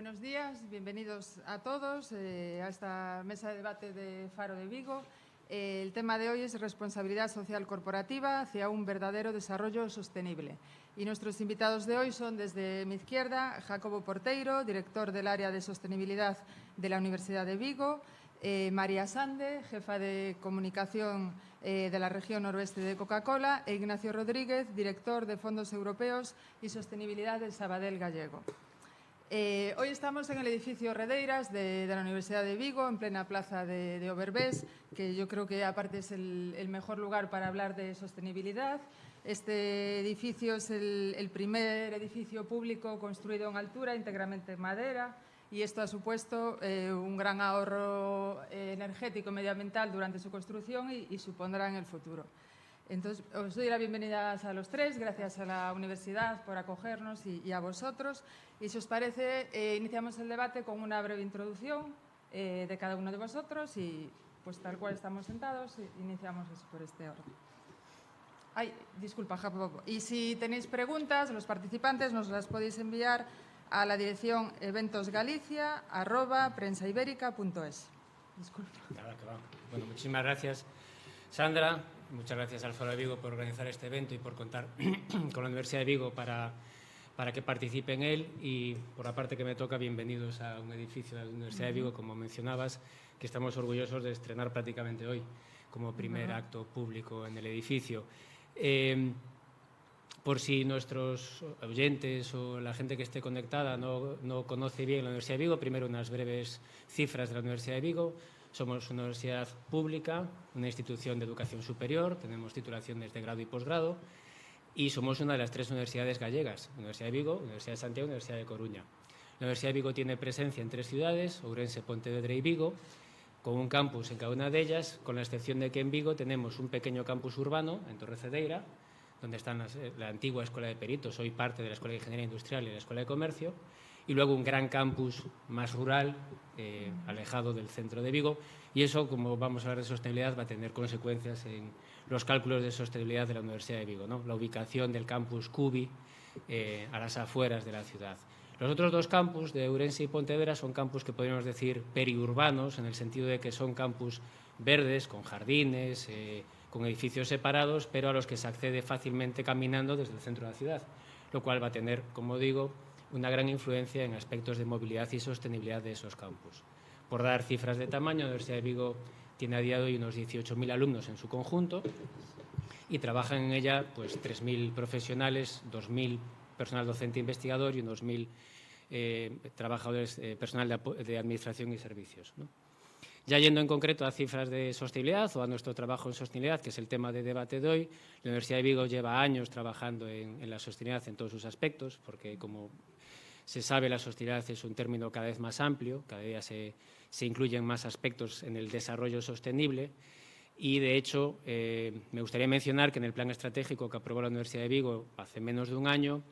Buenos días, bienvenidos a todos a esta mesa de debate de Faro de Vigo. El tema de hoy es responsabilidad social corporativa hacia un verdadero desarrollo sostenible. Y nuestros invitados de hoy son, desde mi izquierda, Jacobo Porteiro, director del área de sostenibilidad de la Universidad de Vigo, María Sande, jefa de comunicación de la región noroeste de Coca-Cola, e Ignacio Rodríguez, director de Fondos Europeos y Sostenibilidad del Sabadell Gallego. Hoy estamos en el edificio Redeiras de la Universidad de Vigo, en plena plaza de Oberbés, que yo creo que aparte es el mejor lugar para hablar de sostenibilidad. Este edificio es el primer edificio público construido en altura, íntegramente en madera, y esto ha supuesto un gran ahorro energético y medioambiental durante su construcción y supondrá en el futuro. Entonces, os doy la bienvenida a los tres, gracias a la universidad por acogernos y a vosotros. Y si os parece, iniciamos el debate con una breve introducción de cada uno de vosotros y, pues tal cual estamos sentados, iniciamos por este orden. Ay, disculpa, Jacobo. Y si tenéis preguntas, los participantes nos las podéis enviar a la dirección eventosgalicia@prensaiberica.es. Disculpa. Claro que va. Bueno, muchísimas gracias, Sandra. Muchas gracias al Foro de Vigo por organizar este evento y por contar con la Universidad de Vigo para que participe en él. Y por la parte que me toca, bienvenidos a un edificio de la Universidad de Vigo, como mencionabas, que estamos orgullosos de estrenar prácticamente hoy como primer acto público en el edificio. Por si nuestros oyentes o la gente que esté conectada no conoce bien la Universidad de Vigo, primero unas breves cifras de la Universidad de Vigo. Somos una universidad pública, una institución de educación superior, tenemos titulaciones de grado y posgrado y somos una de las 3 universidades gallegas, Universidad de Vigo, Universidad de Santiago y Universidad de Coruña. La Universidad de Vigo tiene presencia en 3 ciudades, Ourense, Pontevedra y Vigo, con un campus en cada una de ellas, con la excepción de que en Vigo tenemos un pequeño campus urbano, en Torrecedeira, donde está la antigua Escuela de Peritos, hoy parte de la Escuela de Ingeniería Industrial y la Escuela de Comercio, y luego un gran campus más rural, alejado del centro de Vigo, y eso, como vamos a hablar de sostenibilidad, va a tener consecuencias en los cálculos de sostenibilidad de la Universidad de Vigo, ¿no? La ubicación del campus Cubi a las afueras de la ciudad. Los otros 2 campus, de Ourense y Pontevedra, son campus que podríamos decir periurbanos, en el sentido de que son campus verdes, con jardines, con edificios separados, pero a los que se accede fácilmente caminando desde el centro de la ciudad, lo cual va a tener, como digo, una gran influencia en aspectos de movilidad y sostenibilidad de esos campus. Por dar cifras de tamaño, la Universidad de Vigo tiene a día de hoy unos 18.000 alumnos en su conjunto y trabajan en ella pues 3.000 profesionales, 2.000 personal docente e investigador y unos 1.000 trabajadores, personal de administración y servicios, ¿no? Ya yendo en concreto a cifras de sostenibilidad o a nuestro trabajo en sostenibilidad, que es el tema de debate de hoy, la Universidad de Vigo lleva años trabajando en la sostenibilidad en todos sus aspectos, porque como se sabe, la sostenibilidad es un término cada vez más amplio, cada día se incluyen más aspectos en el desarrollo sostenible y, de hecho, me gustaría mencionar que en el plan estratégico que aprobó la Universidad de Vigo hace menos de un año,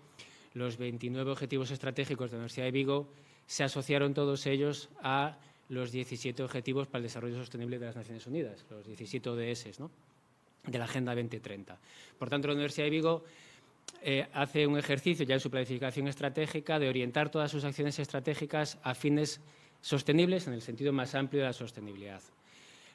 los 29 objetivos estratégicos de la Universidad de Vigo se asociaron todos ellos a los 17 Objetivos para el Desarrollo Sostenible de las Naciones Unidas, los 17 ODS, ¿no?, de la Agenda 2030. Por tanto, la Universidad de Vigo hace un ejercicio ya en su planificación estratégica de orientar todas sus acciones estratégicas a fines sostenibles en el sentido más amplio de la sostenibilidad.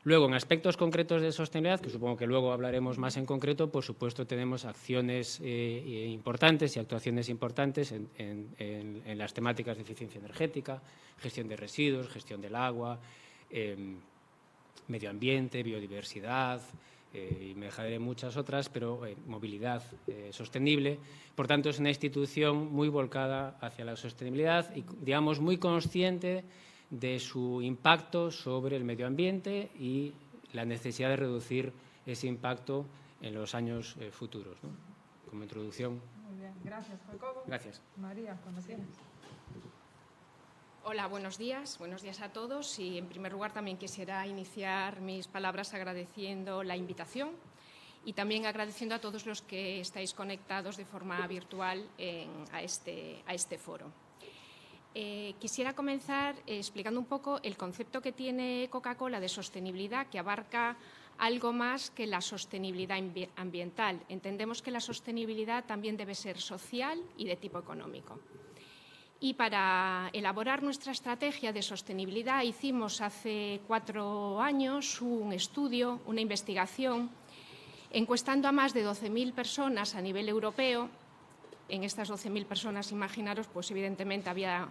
Luego, en aspectos concretos de sostenibilidad, que supongo que luego hablaremos más en concreto, por supuesto tenemos acciones importantes y actuaciones importantes en las temáticas de eficiencia energética, gestión de residuos, gestión del agua, medio ambiente, biodiversidad, y me dejaré muchas otras, pero movilidad sostenible. Por tanto, es una institución muy volcada hacia la sostenibilidad y, digamos, muy consciente de su impacto sobre el medio ambiente y la necesidad de reducir ese impacto en los años futuros, ¿no? Como introducción. Muy bien, gracias, Jacobo. Gracias. María, cuando quieras. Hola, buenos días a todos y, en primer lugar, también quisiera iniciar mis palabras agradeciendo la invitación y también agradeciendo a todos los que estáis conectados de forma virtual a este foro. Quisiera comenzar explicando un poco el concepto que tiene Coca-Cola de sostenibilidad, que abarca algo más que la sostenibilidad ambiental. Entendemos que la sostenibilidad también debe ser social y de tipo económico. Y para elaborar nuestra estrategia de sostenibilidad hicimos hace 4 años un estudio, una investigación, encuestando a más de 12.000 personas a nivel europeo. En estas 12.000 personas, imaginaros, pues evidentemente había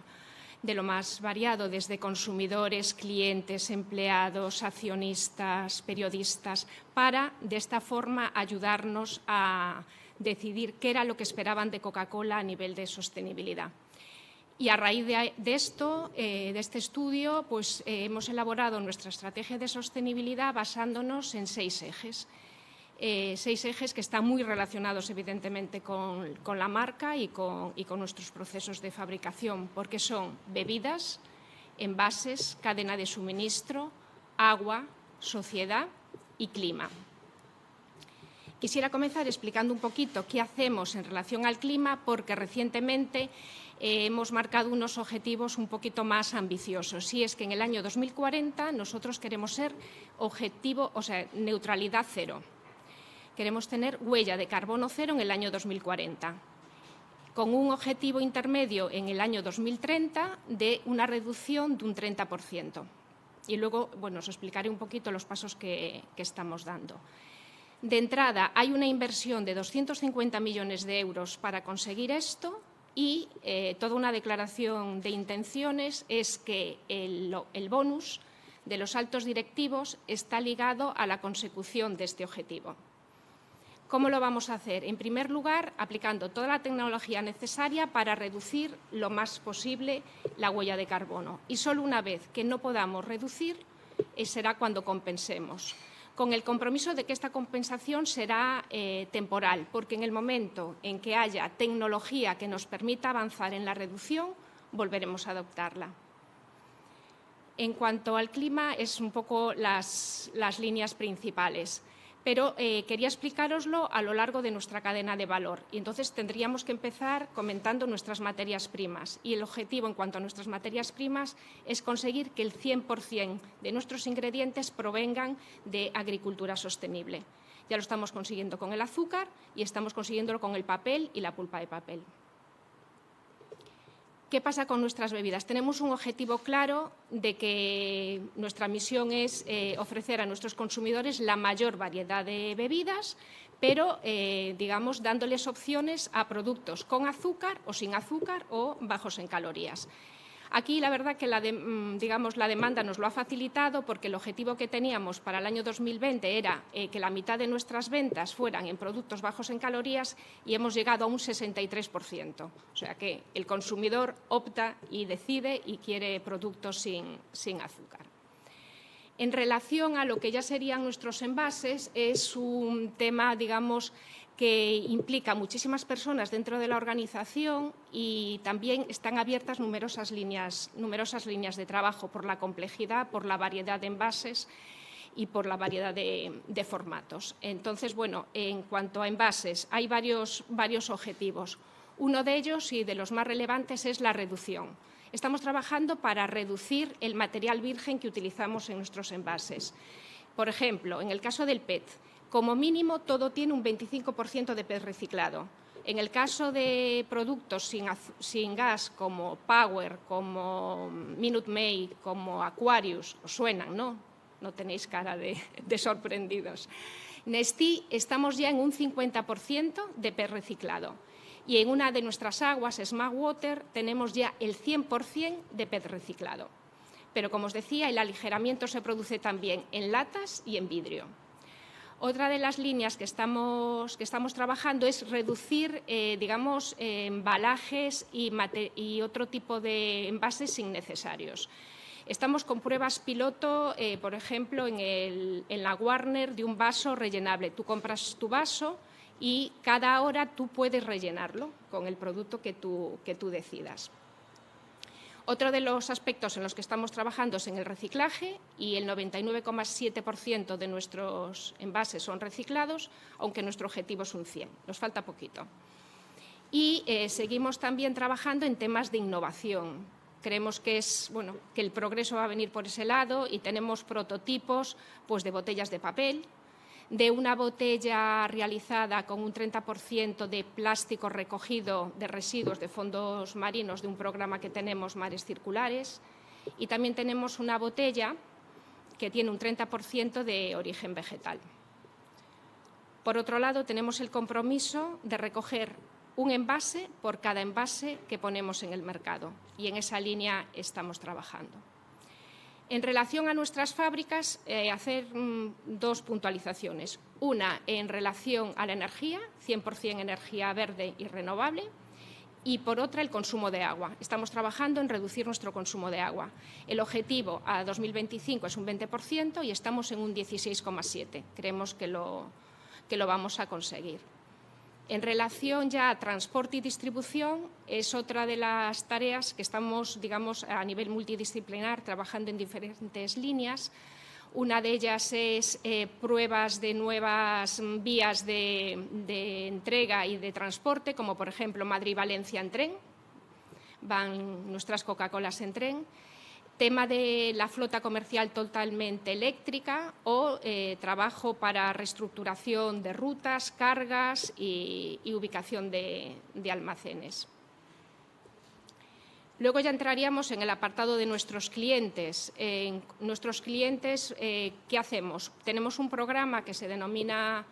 de lo más variado, desde consumidores, clientes, empleados, accionistas, periodistas, para de esta forma ayudarnos a decidir qué era lo que esperaban de Coca-Cola a nivel de sostenibilidad. Y a raíz de esto, de este estudio, pues hemos elaborado nuestra estrategia de sostenibilidad basándonos en 6 ejes. 6 ejes que están muy relacionados, evidentemente, con la marca y con nuestros procesos de fabricación, porque son bebidas, envases, cadena de suministro, agua, sociedad y clima. Quisiera comenzar explicando un poquito qué hacemos en relación al clima, porque recientemente hemos marcado unos objetivos un poquito más ambiciosos. Y es que en el año 2040 nosotros queremos ser neutralidad cero. Queremos tener huella de carbono cero en el año 2040, con un objetivo intermedio en el año 2030 de una reducción de un 30%. Y luego, bueno, os explicaré un poquito los pasos que estamos dando. De entrada, hay una inversión de 250 millones de euros para conseguir esto y toda una declaración de intenciones es que el bonus de los altos directivos está ligado a la consecución de este objetivo. ¿Cómo lo vamos a hacer? En primer lugar, aplicando toda la tecnología necesaria para reducir lo más posible la huella de carbono. Y solo una vez que no podamos reducir, será cuando compensemos, con el compromiso de que esta compensación será temporal, porque en el momento en que haya tecnología que nos permita avanzar en la reducción, volveremos a adoptarla. En cuanto al clima, es un poco las líneas principales, pero quería explicároslo a lo largo de nuestra cadena de valor. Y entonces tendríamos que empezar comentando nuestras materias primas. Y el objetivo en cuanto a nuestras materias primas es conseguir que el 100% de nuestros ingredientes provengan de agricultura sostenible. Ya lo estamos consiguiendo con el azúcar y estamos consiguiéndolo con el papel y la pulpa de papel. ¿Qué pasa con nuestras bebidas? Tenemos un objetivo claro de que nuestra misión es ofrecer a nuestros consumidores la mayor variedad de bebidas, pero, digamos, dándoles opciones a productos con azúcar o sin azúcar o bajos en calorías. Aquí, la verdad que la demanda nos lo ha facilitado porque el objetivo que teníamos para el año 2020 era que la mitad de nuestras ventas fueran en productos bajos en calorías y hemos llegado a un 63%. O sea que el consumidor opta y decide y quiere productos sin azúcar. En relación a lo que ya serían nuestros envases, es un tema, digamos, que implica a muchísimas personas dentro de la organización y también están abiertas numerosas líneas de trabajo por la complejidad, por la variedad de envases y por la variedad de formatos. Entonces, bueno, en cuanto a envases, hay varios objetivos. Uno de ellos, y de los más relevantes, es la reducción. Estamos trabajando para reducir el material virgen que utilizamos en nuestros envases. Por ejemplo, en el caso del PET, como mínimo todo tiene un 25% de PET reciclado. En el caso de productos sin gas como Power, como Minute Maid, como Aquarius, os suenan, ¿no? No tenéis cara de sorprendidos. Nestí estamos ya en un 50% de PET reciclado. Y en una de nuestras aguas, Smart Water, tenemos ya el 100% de PET reciclado. Pero, como os decía, el aligeramiento se produce también en latas y en vidrio. Otra de las líneas que estamos trabajando es reducir, embalajes y otro tipo de envases innecesarios. Estamos con pruebas piloto, por ejemplo, en la Warner, de un vaso rellenable. Tú compras tu vaso y cada hora tú puedes rellenarlo con el producto que tú decidas. Otro de los aspectos en los que estamos trabajando es en el reciclaje y el 99,7% de nuestros envases son reciclados, aunque nuestro objetivo es un 100%. Nos falta poquito. Y seguimos también trabajando en temas de innovación. Creemos que que el progreso va a venir por ese lado y tenemos prototipos, pues, de botellas de papel, de una botella realizada con un 30% de plástico recogido de residuos de fondos marinos de un programa que tenemos, Mares Circulares, y también tenemos una botella que tiene un 30% de origen vegetal. Por otro lado, tenemos el compromiso de recoger un envase por cada envase que ponemos en el mercado, y en esa línea estamos trabajando. En relación a nuestras fábricas, hacer dos puntualizaciones. Una, en relación a la energía, 100% energía verde y renovable, y por otra, el consumo de agua. Estamos trabajando en reducir nuestro consumo de agua. El objetivo a 2025 es un 20% y estamos en un 16,7%. Creemos que lo vamos a conseguir. En relación ya a transporte y distribución, es otra de las tareas que estamos, digamos, a nivel multidisciplinar, trabajando en diferentes líneas. Una de ellas es pruebas de nuevas vías de entrega y de transporte, como por ejemplo Madrid-Valencia en tren, van nuestras Coca-Colas en tren. Tema de la flota comercial totalmente eléctrica o trabajo para reestructuración de rutas, cargas y ubicación de almacenes. Luego ya entraríamos en el apartado de nuestros clientes. Nuestros clientes, ¿qué hacemos? Tenemos un programa que se denomina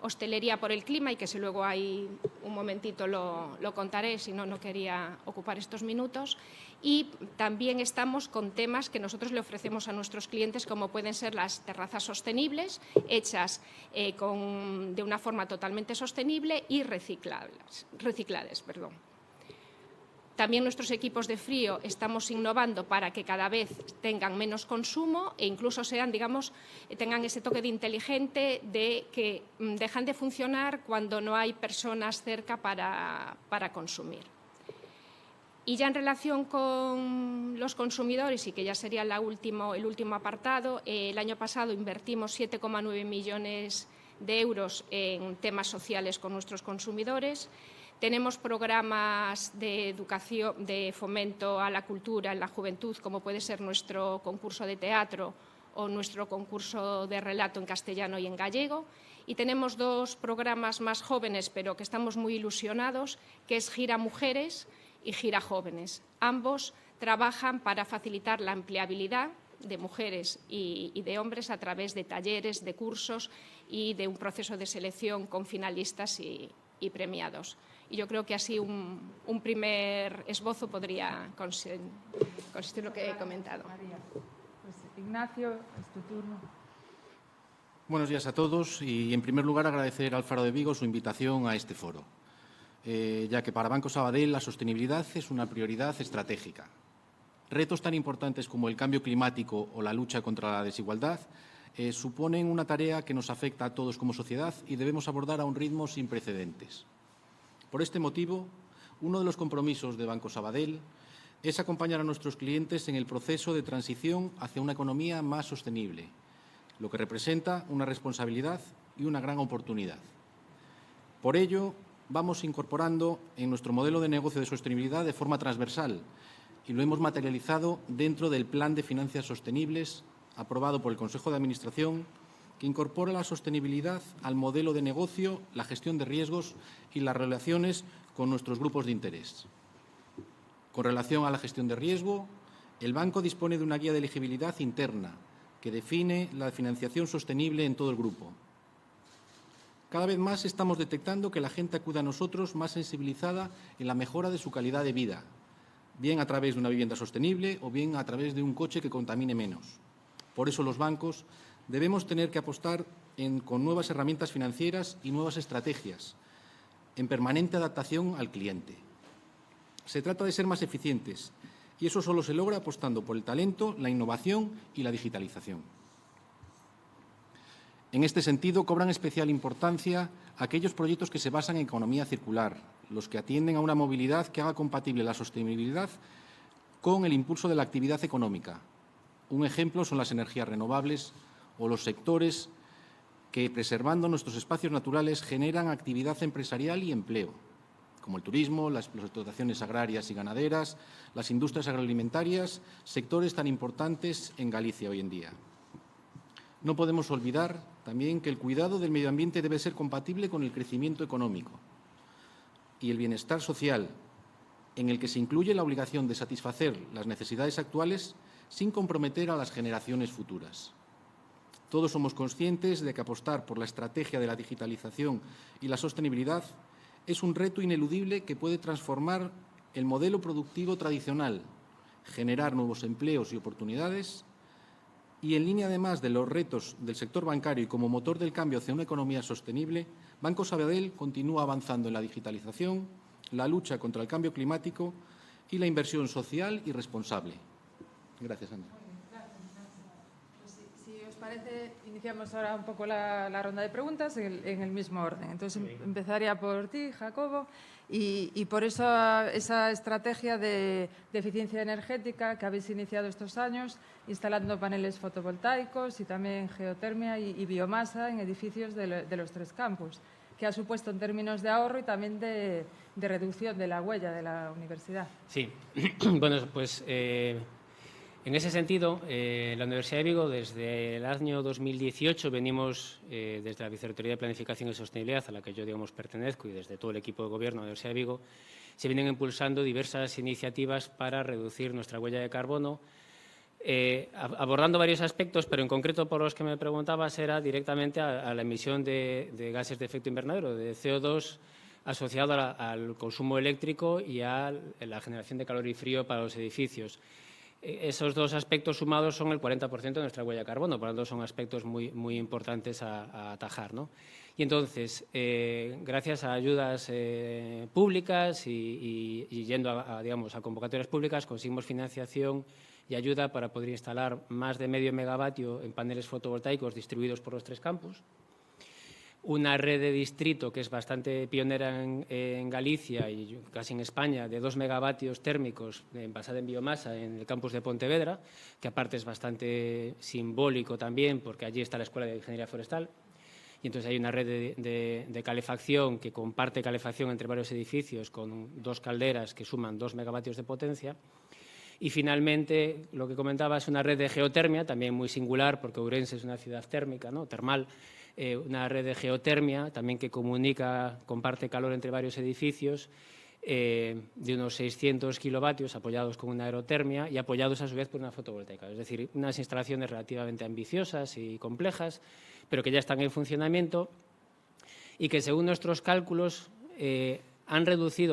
Hostelería por el Clima y que si luego hay un momentito lo contaré, si no, no quería ocupar estos minutos. Y también estamos con temas que nosotros le ofrecemos a nuestros clientes, como pueden ser las terrazas sostenibles, hechas de una forma totalmente sostenible y recicladas. También nuestros equipos de frío estamos innovando para que cada vez tengan menos consumo e incluso sean, digamos, tengan ese toque de inteligente de que dejan de funcionar cuando no hay personas cerca para consumir. Y ya en relación con los consumidores, y que ya sería el último apartado, el año pasado invertimos 7,9 millones de euros en temas sociales con nuestros consumidores. Tenemos programas de educación, de fomento a la cultura en la juventud, como puede ser nuestro concurso de teatro o nuestro concurso de relato en castellano y en gallego. Y tenemos dos programas más jóvenes, pero que estamos muy ilusionados, que es Gira Mujeres y Gira Jóvenes. Ambos trabajan para facilitar la empleabilidad de mujeres y de hombres a través de talleres, de cursos y de un proceso de selección con finalistas y premiados. Y yo creo que así un primer esbozo podría consistir en lo que he comentado. María. Pues, Ignacio, es tu turno. Buenos días a todos y, en primer lugar, agradecer al Faro de Vigo su invitación a este foro, ya que para Banco Sabadell la sostenibilidad es una prioridad estratégica. Retos tan importantes como el cambio climático o la lucha contra la desigualdad suponen una tarea que nos afecta a todos como sociedad y debemos abordar a un ritmo sin precedentes. Por este motivo, uno de los compromisos de Banco Sabadell es acompañar a nuestros clientes en el proceso de transición hacia una economía más sostenible, lo que representa una responsabilidad y una gran oportunidad. Por ello, vamos incorporando en nuestro modelo de negocio de sostenibilidad de forma transversal y lo hemos materializado dentro del Plan de Finanzas Sostenibles aprobado por el Consejo de Administración, que incorpora la sostenibilidad al modelo de negocio, la gestión de riesgos y las relaciones con nuestros grupos de interés. Con relación a la gestión de riesgo, el banco dispone de una guía de elegibilidad interna que define la financiación sostenible en todo el grupo. Cada vez más estamos detectando que la gente acude a nosotros más sensibilizada en la mejora de su calidad de vida, bien a través de una vivienda sostenible o bien a través de un coche que contamine menos. Por eso los bancos debemos tener que apostar con nuevas herramientas financieras y nuevas estrategias, en permanente adaptación al cliente. Se trata de ser más eficientes y eso solo se logra apostando por el talento, la innovación y la digitalización. En este sentido, cobran especial importancia aquellos proyectos que se basan en economía circular, los que atienden a una movilidad que haga compatible la sostenibilidad con el impulso de la actividad económica. Un ejemplo son las energías renovables o los sectores que, preservando nuestros espacios naturales, generan actividad empresarial y empleo, como el turismo, las explotaciones agrarias y ganaderas, las industrias agroalimentarias, sectores tan importantes en Galicia hoy en día. No podemos olvidar también que el cuidado del medio ambiente debe ser compatible con el crecimiento económico y el bienestar social, en el que se incluye la obligación de satisfacer las necesidades actuales sin comprometer a las generaciones futuras. Todos somos conscientes de que apostar por la estrategia de la digitalización y la sostenibilidad es un reto ineludible que puede transformar el modelo productivo tradicional, generar nuevos empleos y oportunidades y, en línea además de los retos del sector bancario y como motor del cambio hacia una economía sostenible, Banco Sabadell continúa avanzando en la digitalización, la lucha contra el cambio climático y la inversión social y responsable. Gracias, Sandra. Pues si os parece, iniciamos ahora un poco la ronda de preguntas en el mismo orden. Entonces, empezaría por ti, Jacobo, y por eso esa estrategia de eficiencia energética que habéis iniciado estos años, instalando paneles fotovoltaicos y también geotermia y biomasa en edificios de los 3 campus, que ha supuesto en términos de ahorro y también de reducción de la huella de la universidad. Sí, bueno, pues en ese sentido, la Universidad de Vigo, desde el año 2018, venimos desde la Vicerrectoría de Planificación y Sostenibilidad, a la que yo, digamos, pertenezco, y desde todo el equipo de gobierno de la Universidad de Vigo, se vienen impulsando diversas iniciativas para reducir nuestra huella de carbono, abordando varios aspectos, pero en concreto por los que me preguntabas era directamente a la emisión de gases de efecto invernadero, de CO2, asociado al consumo eléctrico y a la generación de calor y frío para los edificios. Esos dos aspectos sumados son el 40% de nuestra huella de carbono, por lo tanto son aspectos muy importantes a atajar, ¿no? Y entonces, gracias a ayudas públicas y yendo digamos, a convocatorias públicas, conseguimos financiación y ayuda para poder instalar más de medio megavatio en paneles fotovoltaicos distribuidos por los 3 campus. Una red de distrito que es bastante pionera en Galicia y casi en España, de 2 megavatios térmicos basada en biomasa en el campus de Pontevedra, que aparte es bastante simbólico también porque allí está la Escuela de Ingeniería Forestal. Y entonces hay una red de calefacción que comparte calefacción entre varios edificios con 2 calderas que suman 2 megavatios de potencia. Y finalmente, lo que comentaba es una red de geotermia, también muy singular porque Ourense es una ciudad térmica, ¿no? Termal. Una red de geotermia también que comparte calor entre varios edificios de unos 600 kilovatios apoyados con una aerotermia y apoyados a su vez por una fotovoltaica. Es decir, unas instalaciones relativamente ambiciosas y complejas, pero que ya están en funcionamiento y que según nuestros cálculos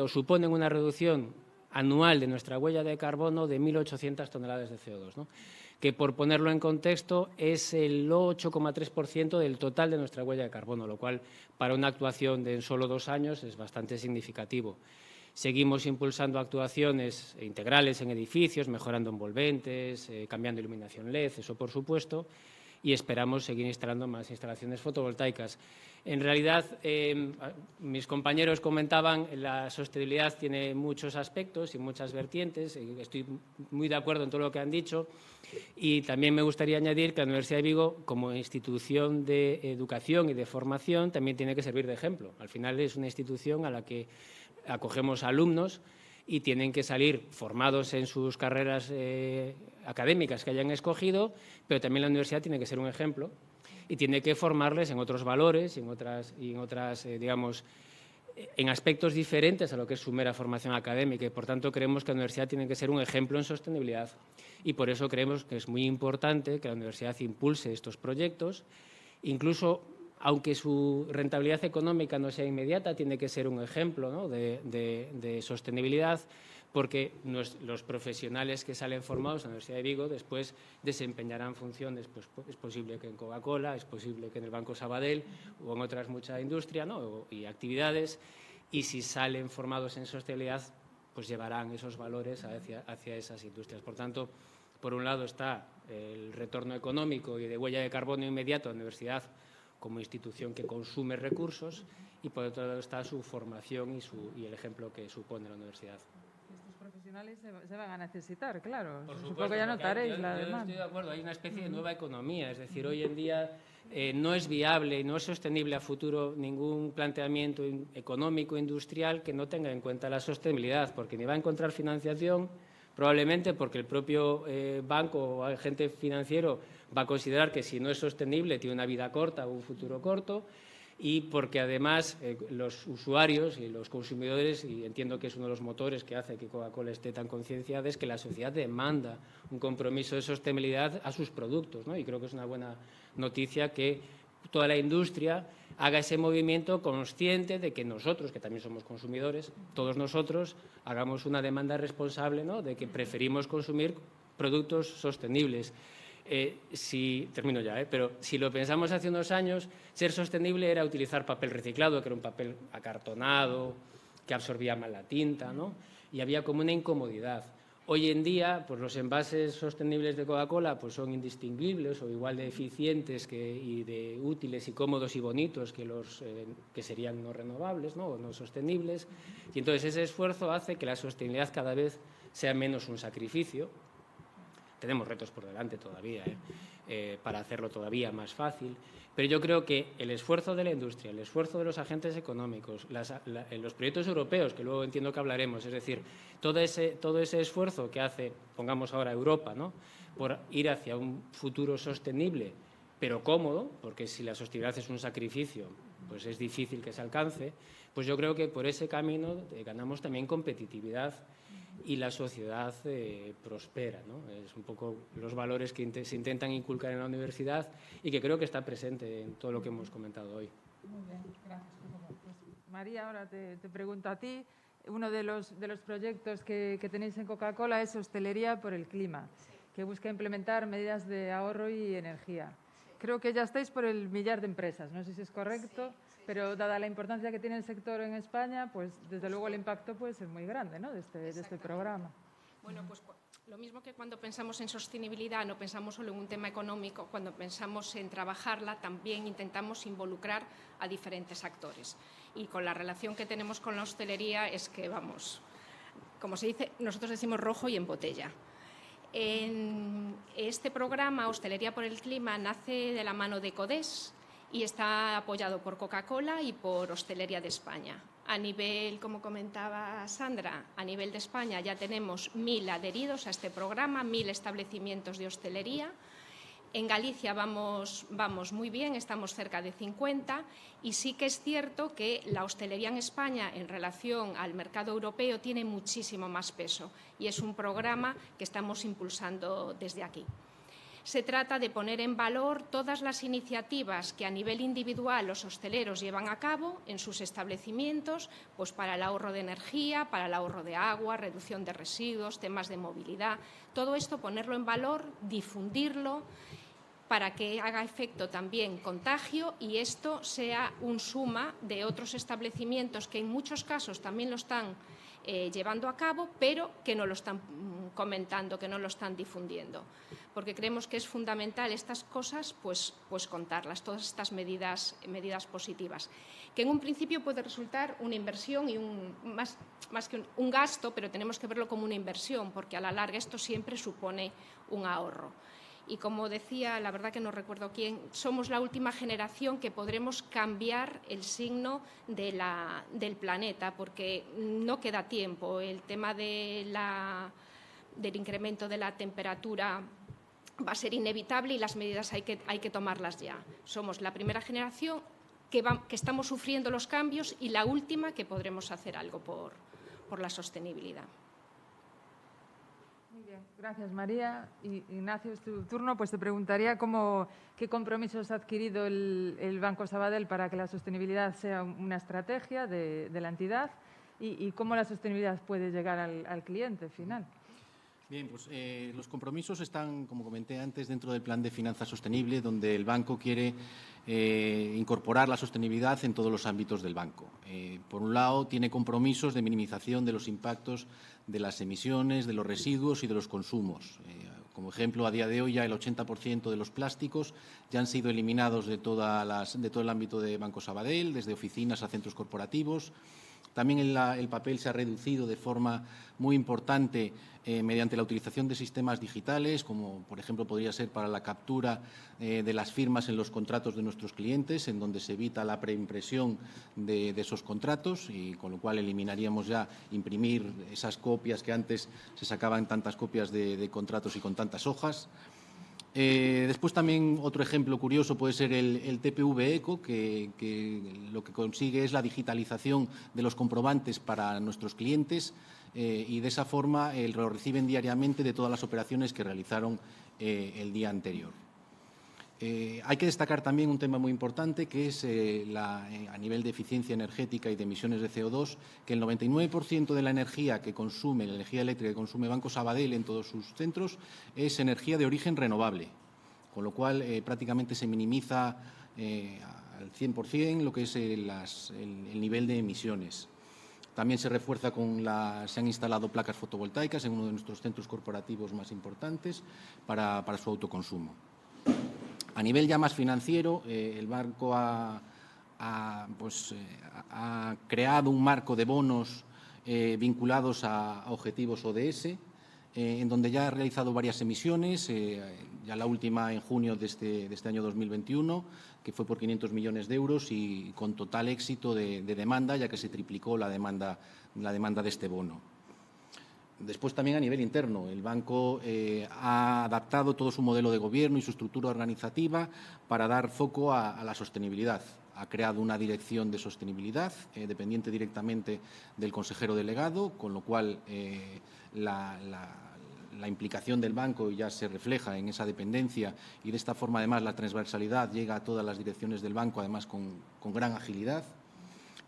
suponen una reducción anual de nuestra huella de carbono de 1.800 toneladas de CO2, ¿no? Que por ponerlo en contexto es el 8,3% del total de nuestra huella de carbono, lo cual para una actuación de en solo 2 años es bastante significativo. Seguimos impulsando actuaciones integrales en edificios, mejorando envolventes, cambiando iluminación LED, eso por supuesto, y esperamos seguir instalando más instalaciones fotovoltaicas. En realidad, mis compañeros comentaban, la sostenibilidad tiene muchos aspectos y muchas vertientes. Estoy muy de acuerdo en todo lo que han dicho. Y también me gustaría añadir que la Universidad de Vigo, como institución de educación y de formación, también tiene que servir de ejemplo. Al final es una institución a la que acogemos alumnos y tienen que salir formados en sus carreras académicas que hayan escogido, pero también la universidad tiene que ser un ejemplo y tiene que formarles en otros valores y en otras digamos, en aspectos diferentes a lo que es su mera formación académica. Y, por tanto, creemos que la universidad tiene que ser un ejemplo en sostenibilidad. Y por eso creemos que es muy importante que la universidad impulse estos proyectos, incluso aunque su rentabilidad económica no sea inmediata, tiene que ser un ejemplo, ¿no? de sostenibilidad, porque los profesionales que salen formados en la Universidad de Vigo después desempeñarán funciones, pues es posible que en Coca-Cola, es posible que en el Banco Sabadell o en otras mucha industria, ¿no? y actividades, y si salen formados en sostenibilidad, pues llevarán esos valores hacia esas industrias. Por tanto, por un lado está el retorno económico y de huella de carbono inmediato a la universidad como institución que consume recursos, y por otro lado está su formación y el ejemplo que supone la universidad. Estos profesionales se van a necesitar, claro. Por supuesto, supongo que ya notaréis la yo demanda. estoy de acuerdo, hay una especie de nueva economía, es decir, hoy en día no es viable y no es sostenible a futuro ningún planteamiento económico industrial que no tenga en cuenta la sostenibilidad, porque ni va a encontrar financiación, probablemente porque el propio banco o agente financiero va a considerar que si no es sostenible tiene una vida corta o un futuro corto, y porque además los usuarios y los consumidores, y entiendo que es uno de los motores que hace que Coca-Cola esté tan concienciada, es que la sociedad demanda un compromiso de sostenibilidad a sus productos, ¿no? Y creo que es una buena noticia que toda la industria haga ese movimiento consciente de que nosotros, que también somos consumidores, todos nosotros hagamos una demanda responsable, ¿no?, de que preferimos consumir productos sostenibles. Termino ya, pero si lo pensamos hace unos años, ser sostenible era utilizar papel reciclado, que era un papel acartonado, que absorbía mal la tinta, ¿no? Y había como una incomodidad. Hoy en día, pues los envases sostenibles de Coca-Cola pues son indistinguibles o igual de eficientes y de útiles y cómodos y bonitos que los que serían no renovables, ¿no?, o no sostenibles. Y entonces ese esfuerzo hace que la sostenibilidad cada vez sea menos un sacrificio. Tenemos retos por delante todavía para hacerlo todavía más fácil, pero yo creo que el esfuerzo de la industria, el esfuerzo de los agentes económicos, los proyectos europeos, que luego entiendo que hablaremos, es decir, todo ese esfuerzo que hace, pongamos ahora Europa, ¿no?, por ir hacia un futuro sostenible, pero cómodo, porque si la sostenibilidad es un sacrificio, pues es difícil que se alcance, pues yo creo que por ese camino ganamos también competitividad y la sociedad prospera, ¿no? Es un poco los valores que se intentan inculcar en la universidad y que creo que está presente en todo lo que hemos comentado hoy. Muy bien, gracias. Pues, María, ahora te pregunto a ti. Uno de los proyectos que tenéis en Coca-Cola es Hostelería por el Clima, que busca implementar medidas de ahorro y energía. Creo que ya estáis por el 1.000.000 de empresas, no sé si es correcto, pero dada la importancia que tiene el sector en España, pues desde luego el impacto puede ser muy grande, ¿no?, de este programa. Bueno, pues lo mismo que cuando pensamos en sostenibilidad no pensamos solo en un tema económico, cuando pensamos en trabajarla también intentamos involucrar a diferentes actores. Y con la relación que tenemos con la hostelería es que, vamos, como se dice, nosotros decimos rojo y en botella. En este programa, Hostelería por el Clima, nace de la mano de CODES y está apoyado por Coca-Cola y por Hostelería de España. A nivel, como comentaba Sandra, a nivel de España ya tenemos 1.000 adheridos a este programa, 1.000 establecimientos de hostelería. En Galicia vamos muy bien, estamos cerca de 50, y sí que es cierto que la hostelería en España en relación al mercado europeo tiene muchísimo más peso y es un programa que estamos impulsando desde aquí. Se trata de poner en valor todas las iniciativas que a nivel individual los hosteleros llevan a cabo en sus establecimientos, pues para el ahorro de energía, para el ahorro de agua, reducción de residuos, temas de movilidad. Todo esto ponerlo en valor, difundirlo, para que haga efecto también contagio y esto sea un suma de otros establecimientos que en muchos casos también lo están llevando a cabo, pero que no lo están comentando, que no lo están difundiendo. Porque creemos que es fundamental estas cosas, pues contarlas, todas estas medidas positivas. Que en un principio puede resultar una inversión y más que un gasto, pero tenemos que verlo como una inversión, porque a la larga esto siempre supone un ahorro. Y como decía, la verdad que no recuerdo quién, somos la última generación que podremos cambiar el signo del planeta, porque no queda tiempo. El tema del incremento de la temperatura va a ser inevitable y las medidas hay que tomarlas ya. Somos la primera generación que estamos sufriendo los cambios y la última que podremos hacer algo por la sostenibilidad. Muy bien, gracias María. Ignacio, es tu turno, pues te preguntaría qué compromisos ha adquirido el Banco Sabadell para que la sostenibilidad sea una estrategia de la entidad y cómo la sostenibilidad puede llegar al cliente final. Bien, pues los compromisos están, como comenté antes, dentro del Plan de Finanza Sostenible, donde el banco quiere incorporar la sostenibilidad en todos los ámbitos del banco. Por un lado, tiene compromisos de minimización de los impactos de las emisiones, de los residuos y de los consumos. Como ejemplo, a día de hoy ya el 80% de los plásticos ya han sido eliminados de todo el ámbito de Banco Sabadell, desde oficinas a centros corporativos. También el papel se ha reducido de forma muy importante mediante la utilización de sistemas digitales, como por ejemplo podría ser para la captura de las firmas en los contratos de nuestros clientes, en donde se evita la preimpresión de esos contratos y con lo cual eliminaríamos ya imprimir esas copias que antes se sacaban tantas copias de contratos y con tantas hojas. Después también otro ejemplo curioso puede ser el TPV Eco, que lo que consigue es la digitalización de los comprobantes para nuestros clientes y de esa forma lo reciben diariamente de todas las operaciones que realizaron el día anterior. Hay que destacar también un tema muy importante que es a nivel de eficiencia energética y de emisiones de CO2, que el 99% de la energía que consume, la energía eléctrica que consume Banco Sabadell en todos sus centros es energía de origen renovable, con lo cual prácticamente se minimiza al 100% lo que es el nivel de emisiones. También se refuerza se han instalado placas fotovoltaicas en uno de nuestros centros corporativos más importantes para su autoconsumo. A nivel ya más financiero, el banco ha creado un marco de bonos vinculados a objetivos ODS, en donde ya ha realizado varias emisiones, ya la última en junio de este año 2021, que fue por 500 millones de euros y con total éxito de demanda, ya que se triplicó la demanda de este bono. Después también a nivel interno, el banco ha adaptado todo su modelo de gobierno y su estructura organizativa para dar foco a la sostenibilidad. Ha creado una dirección de sostenibilidad dependiente directamente del consejero delegado, con lo cual la implicación del banco ya se refleja en esa dependencia y de esta forma además la transversalidad llega a todas las direcciones del banco, además con gran agilidad.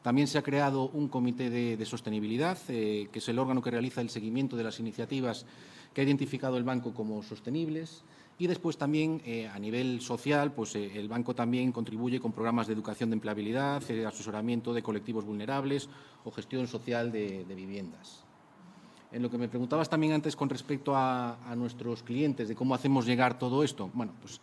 También se ha creado un comité de sostenibilidad, que es el órgano que realiza el seguimiento de las iniciativas que ha identificado el banco como sostenibles. Y después también, a nivel social, pues el banco también contribuye con programas de educación de empleabilidad, asesoramiento de colectivos vulnerables o gestión social de viviendas. En lo que me preguntabas también antes con respecto a nuestros clientes, de cómo hacemos llegar todo esto, bueno, pues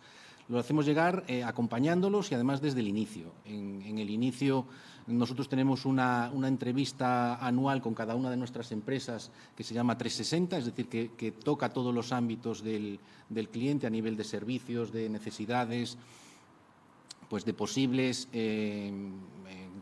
lo hacemos llegar acompañándolos y además desde el inicio. En el inicio nosotros tenemos una entrevista anual con cada una de nuestras empresas que se llama 360, es decir, que toca todos los ámbitos del cliente a nivel de servicios, de necesidades, pues de posibles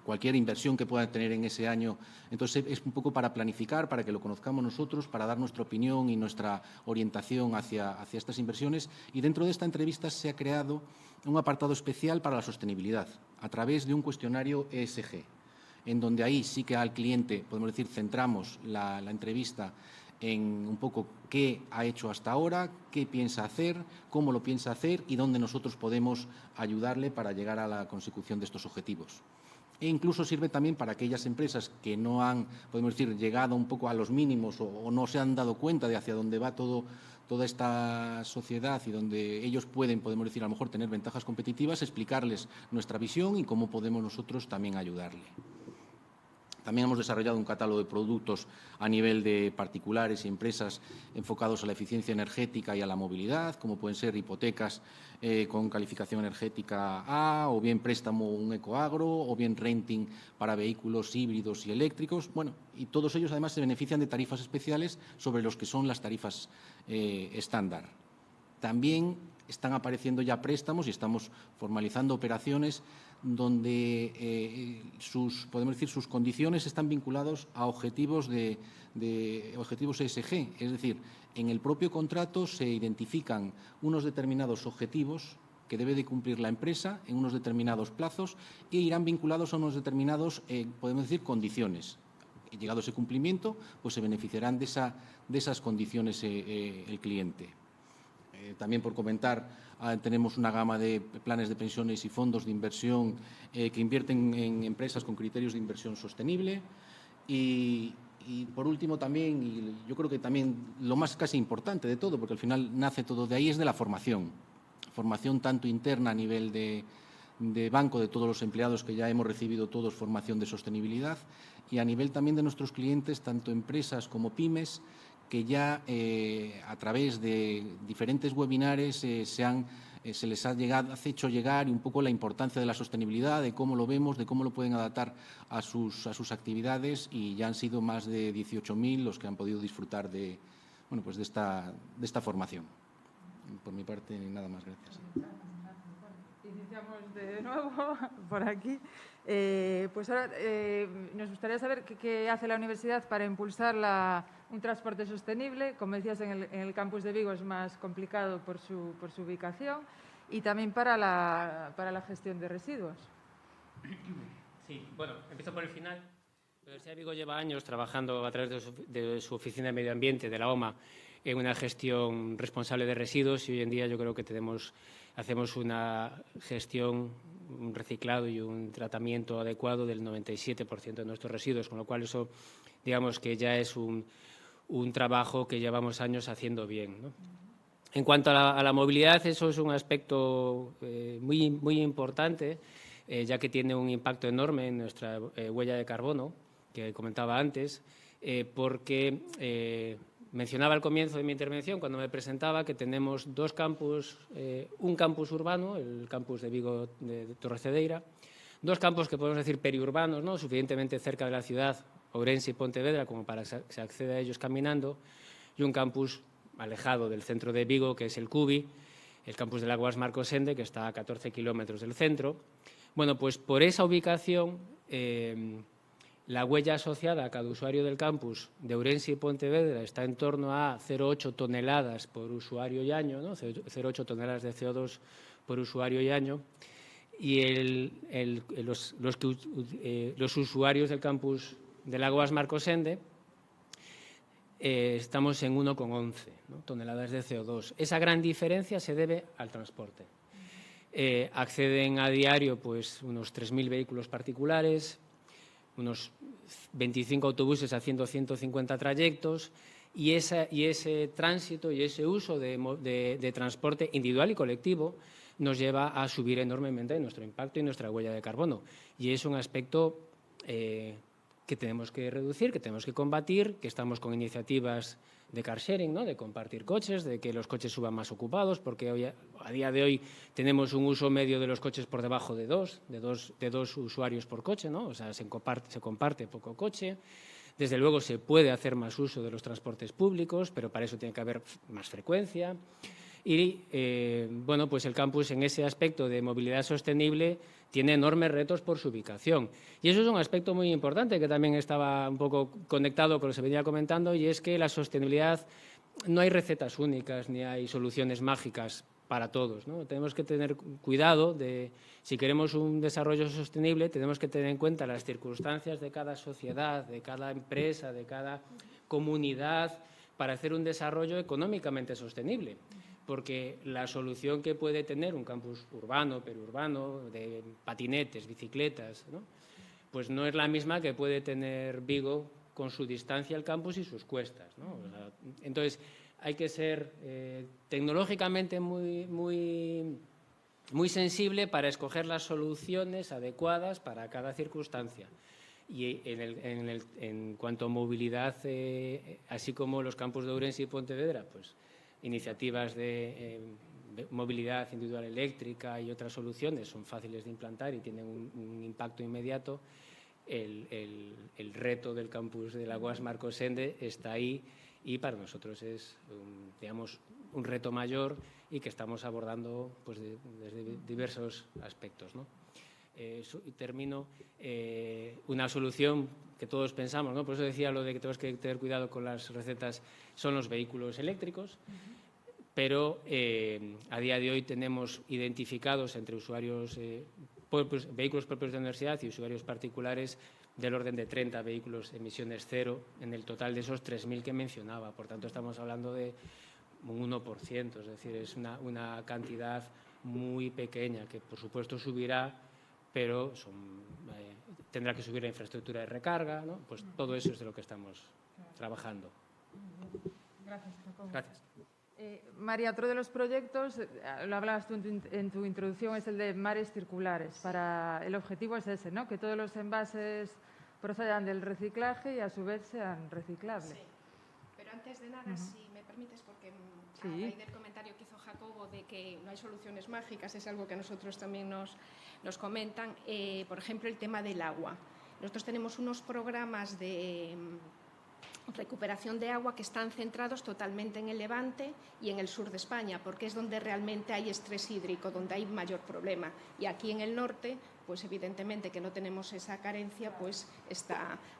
cualquier inversión que pueda tener en ese año. Entonces, es un poco para planificar, para que lo conozcamos nosotros, para dar nuestra opinión y nuestra orientación hacia estas inversiones. Y dentro de esta entrevista se ha creado un apartado especial para la sostenibilidad, a través de un cuestionario ESG, en donde ahí sí que al cliente, podemos decir, centramos la entrevista en un poco qué ha hecho hasta ahora, qué piensa hacer, cómo lo piensa hacer y dónde nosotros podemos ayudarle para llegar a la consecución de estos objetivos. E incluso sirve también para aquellas empresas que no han, podemos decir, llegado un poco a los mínimos o no se han dado cuenta de hacia dónde va toda esta sociedad y donde ellos pueden, podemos decir, a lo mejor tener ventajas competitivas, explicarles nuestra visión y cómo podemos nosotros también ayudarle. También hemos desarrollado un catálogo de productos a nivel de particulares y empresas enfocados a la eficiencia energética y a la movilidad, como pueden ser hipotecas con calificación energética A, o bien préstamo un ecoagro, o bien renting para vehículos híbridos y eléctricos. Bueno, y todos ellos además se benefician de tarifas especiales sobre los que son las tarifas estándar. También están apareciendo ya préstamos y estamos formalizando operaciones donde podemos decir, sus condiciones están vinculados a objetivos objetivos ESG. Es decir, en el propio contrato se identifican unos determinados objetivos que debe de cumplir la empresa en unos determinados plazos e irán vinculados a unos determinados, podemos decir, condiciones. Llegado ese cumplimiento, pues se beneficiarán de esas condiciones el cliente. También por comentar, tenemos una gama de planes de pensiones y fondos de inversión que invierten en empresas con criterios de inversión sostenible. Y por último también, y yo creo que también lo más casi importante de todo, porque al final nace todo de ahí, es de la formación. Formación tanto interna a nivel de banco de todos los empleados que ya hemos recibido todos formación de sostenibilidad y a nivel también de nuestros clientes, tanto empresas como pymes, que ya a través de diferentes webinares se les ha hecho llegar un poco la importancia de la sostenibilidad, de cómo lo vemos, de cómo lo pueden adaptar a sus actividades y ya han sido más de 18.000 los que han podido disfrutar de esta formación. Por mi parte, nada más. Gracias. Iniciamos de nuevo por aquí. Pues ahora nos gustaría saber qué hace la universidad para impulsar un transporte sostenible. Como decías, en el campus de Vigo es más complicado por su ubicación, y también para la gestión de residuos. Sí, bueno, empiezo por el final. La Universidad de Vigo lleva años trabajando a través de su oficina de medio ambiente, de la OMA, en una gestión responsable de residuos, y hoy en día yo creo que hacemos una gestión, un reciclado y un tratamiento adecuado del 97% de nuestros residuos, con lo cual eso, digamos que ya es un trabajo que llevamos años haciendo bien, ¿no? En cuanto a la movilidad, eso es un aspecto muy, muy importante, ya que tiene un impacto enorme en nuestra huella de carbono, que comentaba antes, porque mencionaba al comienzo de mi intervención, cuando me presentaba, que tenemos dos campus, un campus urbano, el campus de Vigo de Torrecedeira, dos campus que podemos decir periurbanos, ¿no?, suficientemente cerca de la ciudad, Ourense y Pontevedra, como para que se acceda a ellos caminando, y un campus alejado del centro de Vigo, que es el CUBI, el campus del Aguas Marcosende, que está a 14 kilómetros del centro. Bueno, pues por esa ubicación, la huella asociada a cada usuario del campus de Ourense y Pontevedra está en torno a 0,8 toneladas por usuario y año, ¿no? 0,8 toneladas de CO2 por usuario y año. Y los usuarios del campus del Aguas Marcosende estamos en 1,11, ¿no?, toneladas de CO2. Esa gran diferencia se debe al transporte. Acceden a diario pues, unos 3.000 vehículos particulares, unos 25 autobuses haciendo 150 trayectos, y ese tránsito y ese uso de transporte individual y colectivo nos lleva a subir enormemente nuestro impacto y nuestra huella de carbono. Y es un aspecto que tenemos que reducir, que tenemos que combatir, que estamos con iniciativas de car sharing, ¿no?, de compartir coches, de que los coches suban más ocupados, porque a día de hoy tenemos un uso medio de los coches por debajo de dos usuarios por coche, ¿no? O sea, se comparte poco coche. Desde luego se puede hacer más uso de los transportes públicos, pero para eso tiene que haber más frecuencia. Y, bueno, pues el campus en ese aspecto de movilidad sostenible tiene enormes retos por su ubicación. Y eso es un aspecto muy importante que también estaba un poco conectado con lo que se venía comentando, y es que la sostenibilidad, no hay recetas únicas ni hay soluciones mágicas para todos, ¿no? Tenemos que tener cuidado si queremos un desarrollo sostenible, tenemos que tener en cuenta las circunstancias de cada sociedad, de cada empresa, de cada comunidad, para hacer un desarrollo económicamente sostenible. Porque la solución que puede tener un campus urbano, periurbano, de patinetes, bicicletas, ¿no?, pues no es la misma que puede tener Vigo con su distancia al campus y sus cuestas, ¿no? O sea, entonces, hay que ser tecnológicamente muy, muy, muy sensible para escoger las soluciones adecuadas para cada circunstancia. Y en cuanto a movilidad, así como los campus de Ourense y Pontevedra, pues iniciativas de movilidad individual eléctrica y otras soluciones son fáciles de implantar y tienen un impacto inmediato. El reto del campus del Aguas Marcosende está ahí, y para nosotros es, digamos, un reto mayor y que estamos abordando pues, desde diversos aspectos, ¿no? Y termino, una solución que todos pensamos, ¿no? Por eso decía lo de que tenemos que tener cuidado con las recetas, son los vehículos eléctricos, pero a día de hoy tenemos identificados entre usuarios, vehículos propios de la universidad y usuarios particulares del orden de 30 vehículos emisiones cero en el total de esos 3.000 que mencionaba. Por tanto, estamos hablando de un 1%, es decir, es una cantidad muy pequeña que, por supuesto, subirá, pero tendrá que subir la infraestructura de recarga, ¿no? Pues todo eso es de lo que estamos trabajando. Gracias, Jacobo. Gracias. María, otro de los proyectos, lo hablabas tú en tu introducción, es el de mares circulares. El objetivo es ese, ¿no?, que todos los envases procedan del reciclaje y a su vez sean reciclables. Sí, pero antes de nada, si me permites, porque a raíz del comentario que hizo Jacobo de que no hay soluciones mágicas, es algo que a nosotros también nos comentan. Por ejemplo, el tema del agua. Nosotros tenemos unos programas de recuperación de agua que están centrados totalmente en el Levante y en el sur de España, porque es donde realmente hay estrés hídrico, donde hay mayor problema. Y aquí en el norte, pues evidentemente que no tenemos esa carencia, pues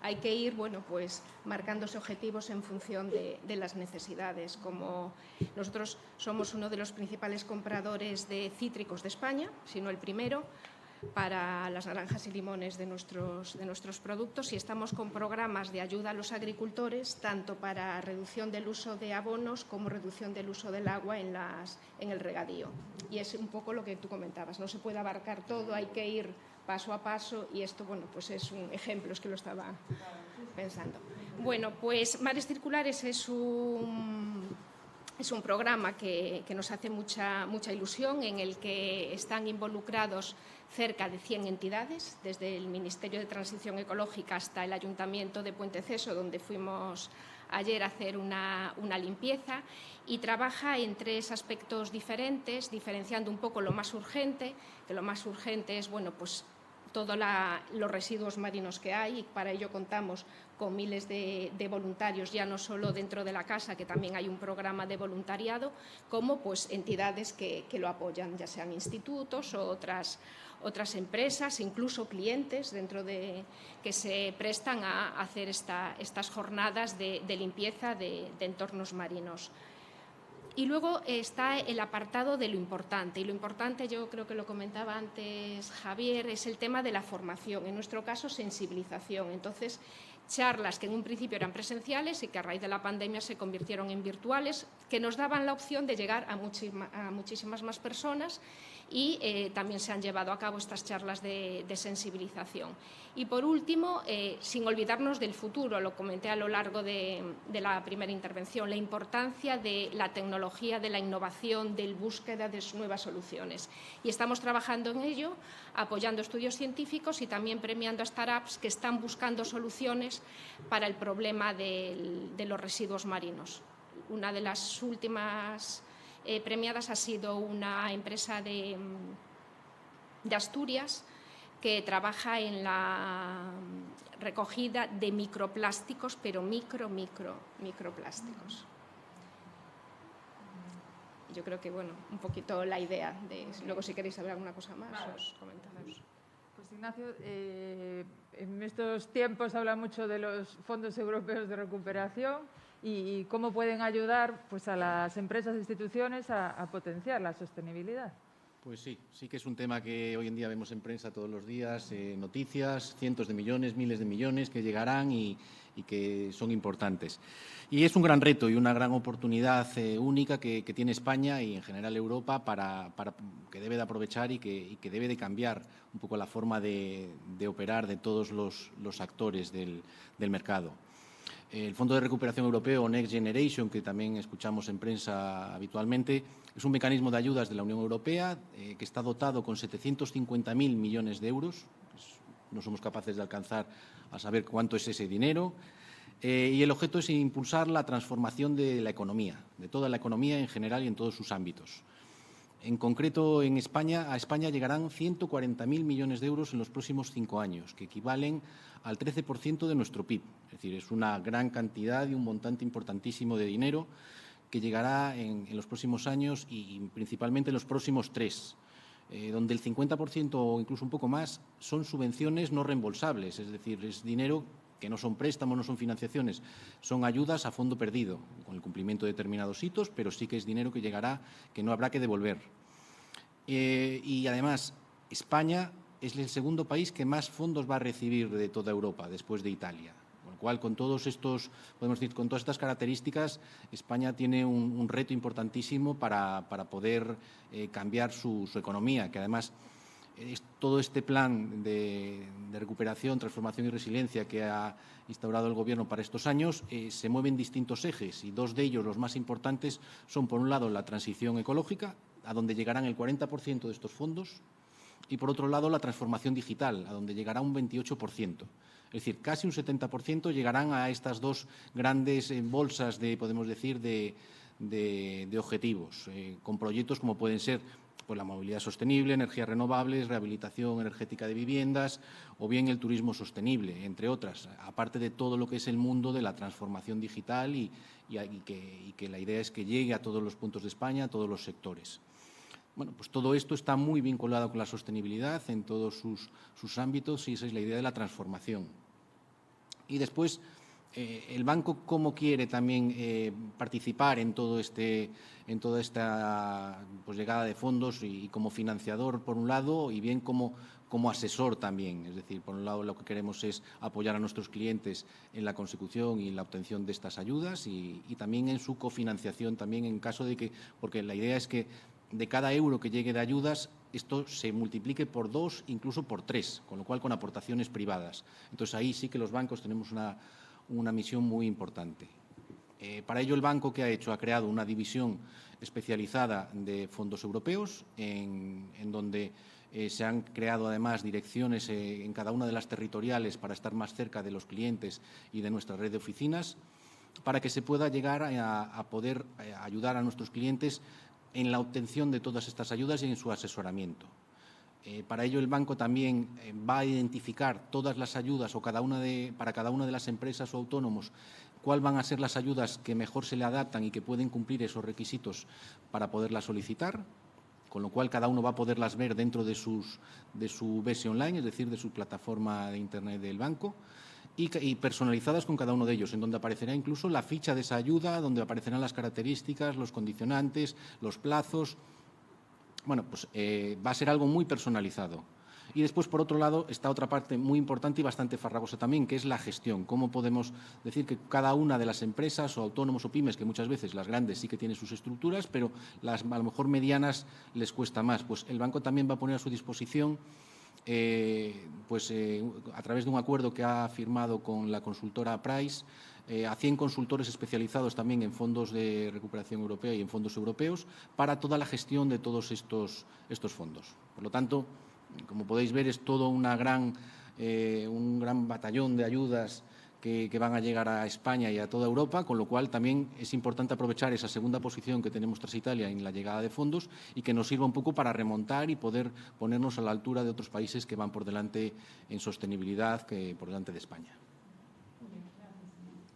hay que ir, bueno, pues marcándose objetivos en función de las necesidades. Como nosotros somos uno de los principales compradores de cítricos de España, si no el primero, para las naranjas y limones de nuestros productos, y estamos con programas de ayuda a los agricultores, tanto para reducción del uso de abonos como reducción del uso del agua en el regadío. Y es un poco lo que tú comentabas, no se puede abarcar todo, hay que ir paso a paso, y esto, bueno, pues es un ejemplo, es que lo estaba pensando. Bueno, pues Mares Circulares es un programa que nos hace mucha ilusión, en el que están involucrados cerca de 100 entidades, desde el Ministerio de Transición Ecológica hasta el Ayuntamiento de Puenteceso, donde fuimos ayer a hacer una limpieza, y trabaja en 3 aspectos diferentes, diferenciando un poco lo más urgente, que lo más urgente es, bueno, pues todos los residuos marinos que hay, y para ello contamos con miles de voluntarios, ya no solo dentro de la casa, que también hay un programa de voluntariado, como pues entidades que lo apoyan, ya sean institutos o otras empresas, incluso clientes dentro de que se prestan a hacer estas jornadas de limpieza de entornos marinos. Y luego está el apartado de lo importante, y lo importante, yo creo que lo comentaba antes Javier, es el tema de la formación, en nuestro caso sensibilización. Entonces, charlas que en un principio eran presenciales y que a raíz de la pandemia se convirtieron en virtuales, que nos daban la opción de llegar a muchísimas más personas, y también se han llevado a cabo estas charlas de sensibilización. Y por último, sin olvidarnos del futuro, lo comenté a lo largo de la primera intervención, la importancia de la tecnología, de la innovación, de la búsqueda de nuevas soluciones. Y estamos trabajando en ello, apoyando estudios científicos y también premiando a startups que están buscando soluciones para el problema de los residuos marinos. Una de las últimas premiadas ha sido una empresa de Asturias que trabaja en la recogida de microplásticos, pero microplásticos. Yo creo que, bueno, un poquito la idea. Luego, si queréis saber alguna cosa más, os comentamos. Pues Ignacio, en estos tiempos habla mucho de los fondos europeos de recuperación y cómo pueden ayudar, pues, a las empresas e instituciones a potenciar la sostenibilidad. Pues sí que es un tema que hoy en día vemos en prensa todos los días, noticias, cientos de millones, miles de millones que llegarán y que son importantes. Y es un gran reto y una gran oportunidad única que tiene España y en general Europa que debe de aprovechar y que debe de cambiar un poco la forma de operar de todos los actores del mercado. El Fondo de Recuperación Europeo, Next Generation, que también escuchamos en prensa habitualmente, es un mecanismo de ayudas de la Unión Europea que está dotado con 750.000 millones de euros. No somos capaces de alcanzar a saber cuánto es ese dinero. Y el objeto es impulsar la transformación de la economía, de toda la economía en general y en todos sus ámbitos. En concreto, a España llegarán 140.000 millones de euros en los próximos 5 años, que equivalen al 13% de nuestro PIB. Es decir, es una gran cantidad y un montante importantísimo de dinero que llegará en los próximos años y principalmente en los próximos 3, donde el 50% o incluso un poco más son subvenciones no reembolsables, es decir, es dinero que no son préstamos, no son financiaciones, son ayudas a fondo perdido, con el cumplimiento de determinados hitos, pero sí que es dinero que llegará, que no habrá que devolver. Y además, España es el segundo país que más fondos va a recibir de toda Europa, después de Italia. Con lo cual, con todas estas características, España tiene un reto importantísimo para poder cambiar su economía, que además todo este plan de recuperación, transformación y resiliencia que ha instaurado el Gobierno para estos años se mueve en distintos ejes y 2 de ellos, los más importantes, son, por un lado, la transición ecológica, a donde llegarán el 40% de estos fondos, y, por otro lado, la transformación digital, a donde llegará un 28%. Es decir, casi un 70% llegarán a estas 2 grandes bolsas, podemos decir, de objetivos, con proyectos como pueden ser pues la movilidad sostenible, energías renovables, rehabilitación energética de viviendas o bien el turismo sostenible, entre otras, aparte de todo lo que es el mundo de la transformación digital y que la idea es que llegue a todos los puntos de España, a todos los sectores. Bueno, pues todo esto está muy vinculado con la sostenibilidad en todos sus ámbitos y esa es la idea de la transformación. Y después, el banco cómo quiere también participar en toda esta pues, llegada de fondos y como financiador por un lado y bien como asesor también. Es decir, por un lado lo que queremos es apoyar a nuestros clientes en la consecución y en la obtención de estas ayudas y también en su cofinanciación también en caso de que, porque la idea es que de cada euro que llegue de ayudas esto se multiplique por 2, incluso por 3, con lo cual con aportaciones privadas. Entonces ahí sí que los bancos tenemos una misión muy importante. Para ello, el banco que ha hecho ha creado una división especializada de fondos europeos, en donde se han creado además direcciones en cada una de las territoriales para estar más cerca de los clientes y de nuestra red de oficinas, para que se pueda llegar a poder ayudar a nuestros clientes en la obtención de todas estas ayudas y en su asesoramiento. Para ello, el banco también va a identificar todas las ayudas o para cada una de las empresas o autónomos cuáles van a ser las ayudas que mejor se le adaptan y que pueden cumplir esos requisitos para poderlas solicitar, con lo cual cada uno va a poderlas ver dentro de su BESI online, es decir, de su plataforma de Internet del banco, y personalizadas con cada uno de ellos, en donde aparecerá incluso la ficha de esa ayuda, donde aparecerán las características, los condicionantes, los plazos. Bueno, pues va a ser algo muy personalizado. Y después, por otro lado, está otra parte muy importante y bastante farragosa también, que es la gestión. ¿Cómo podemos decir que cada una de las empresas o autónomos o pymes, que muchas veces las grandes sí que tienen sus estructuras, pero las a lo mejor medianas les cuesta más? Pues el banco también va a poner a su disposición a través de un acuerdo que ha firmado con la consultora Price, a 100 consultores especializados también en fondos de recuperación europea y en fondos europeos para toda la gestión de todos estos fondos. Por lo tanto, como podéis ver, es todo un gran batallón de ayudas que van a llegar a España y a toda Europa, con lo cual también es importante aprovechar esa segunda posición que tenemos tras Italia en la llegada de fondos y que nos sirva un poco para remontar y poder ponernos a la altura de otros países que van por delante en sostenibilidad que por delante de España.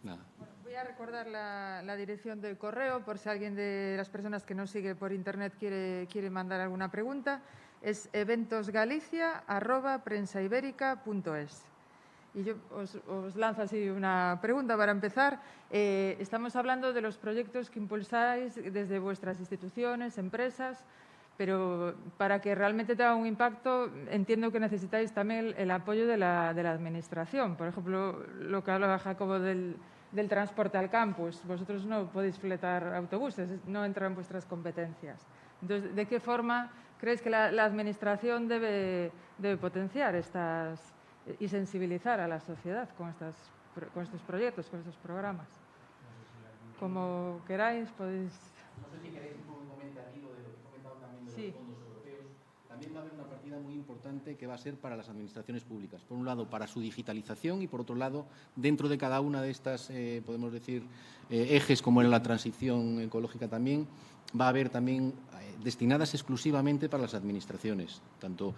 Nada. Voy a recordar la dirección del correo por si alguien de las personas que nos sigue por Internet quiere mandar alguna pregunta. Es eventosgalicia@prensaiberica.es. Y yo os lanzo así una pregunta para empezar. Estamos hablando de los proyectos que impulsáis desde vuestras instituciones, empresas, pero para que realmente tenga un impacto entiendo que necesitáis también el apoyo de la Administración. Por ejemplo, lo que hablaba Jacobo del transporte al campus. Vosotros no podéis fletar autobuses, no entran en vuestras competencias. Entonces, ¿de qué forma creéis que la Administración debe potenciar y sensibilizar a la sociedad con estos proyectos, con estos programas? Como queráis, podéis... No sé si queréis un poco comentar aquí lo que he comentado también de Sí. los fondos europeos. También va a haber una partida muy importante que va a ser para las administraciones públicas. Por un lado, para su digitalización y, por otro lado, dentro de cada una de estas, podemos decir, ejes, como era la transición ecológica también, va a haber también destinadas exclusivamente para las administraciones, tanto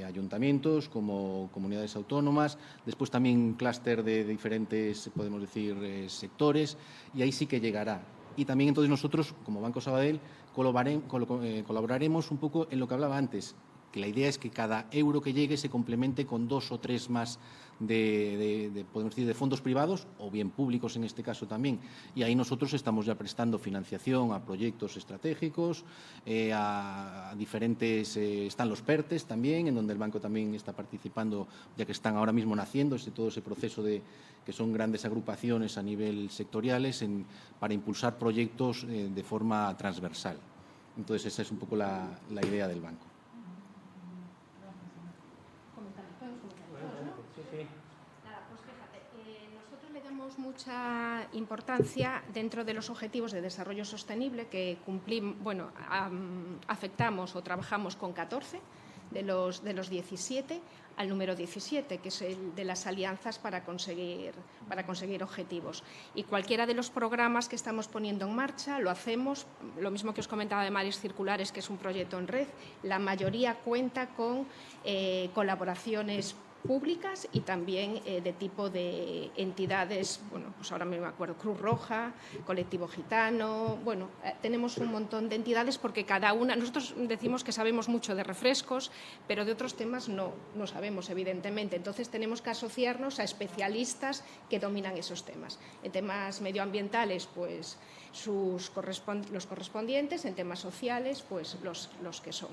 ayuntamientos como comunidades autónomas, después también un clúster de diferentes, podemos decir, sectores, y ahí sí que llegará. Y también entonces nosotros, como Banco Sabadell, colaboraremos un poco en lo que hablaba antes, que la idea es que cada euro que llegue se complemente con 2 o 3 más podemos decir, de fondos privados o bien públicos en este caso también. Y ahí nosotros estamos ya prestando financiación a proyectos estratégicos, a diferentes, están los PERTES también, en donde el banco también está participando, ya que están ahora mismo naciendo todo ese proceso que son grandes agrupaciones a nivel sectoriales para impulsar proyectos de forma transversal. Entonces, esa es un poco la idea del banco. Nosotros le damos mucha importancia dentro de los objetivos de desarrollo sostenible que cumplimos, afectamos o trabajamos con 14 de los 17 al número 17, que es el de las alianzas para conseguir objetivos. Y cualquiera de los programas que estamos poniendo en marcha lo hacemos, lo mismo que os comentaba de Mares Circulares, que es un proyecto en red, la mayoría cuenta con colaboraciones públicas y también de tipo de entidades, bueno, pues ahora me acuerdo, Cruz Roja, Colectivo Gitano, bueno, tenemos un montón de entidades porque cada una, nosotros decimos que sabemos mucho de refrescos, pero de otros temas no sabemos, evidentemente. Entonces tenemos que asociarnos a especialistas que dominan esos temas. En temas medioambientales, pues los correspondientes, en temas sociales, pues los que son.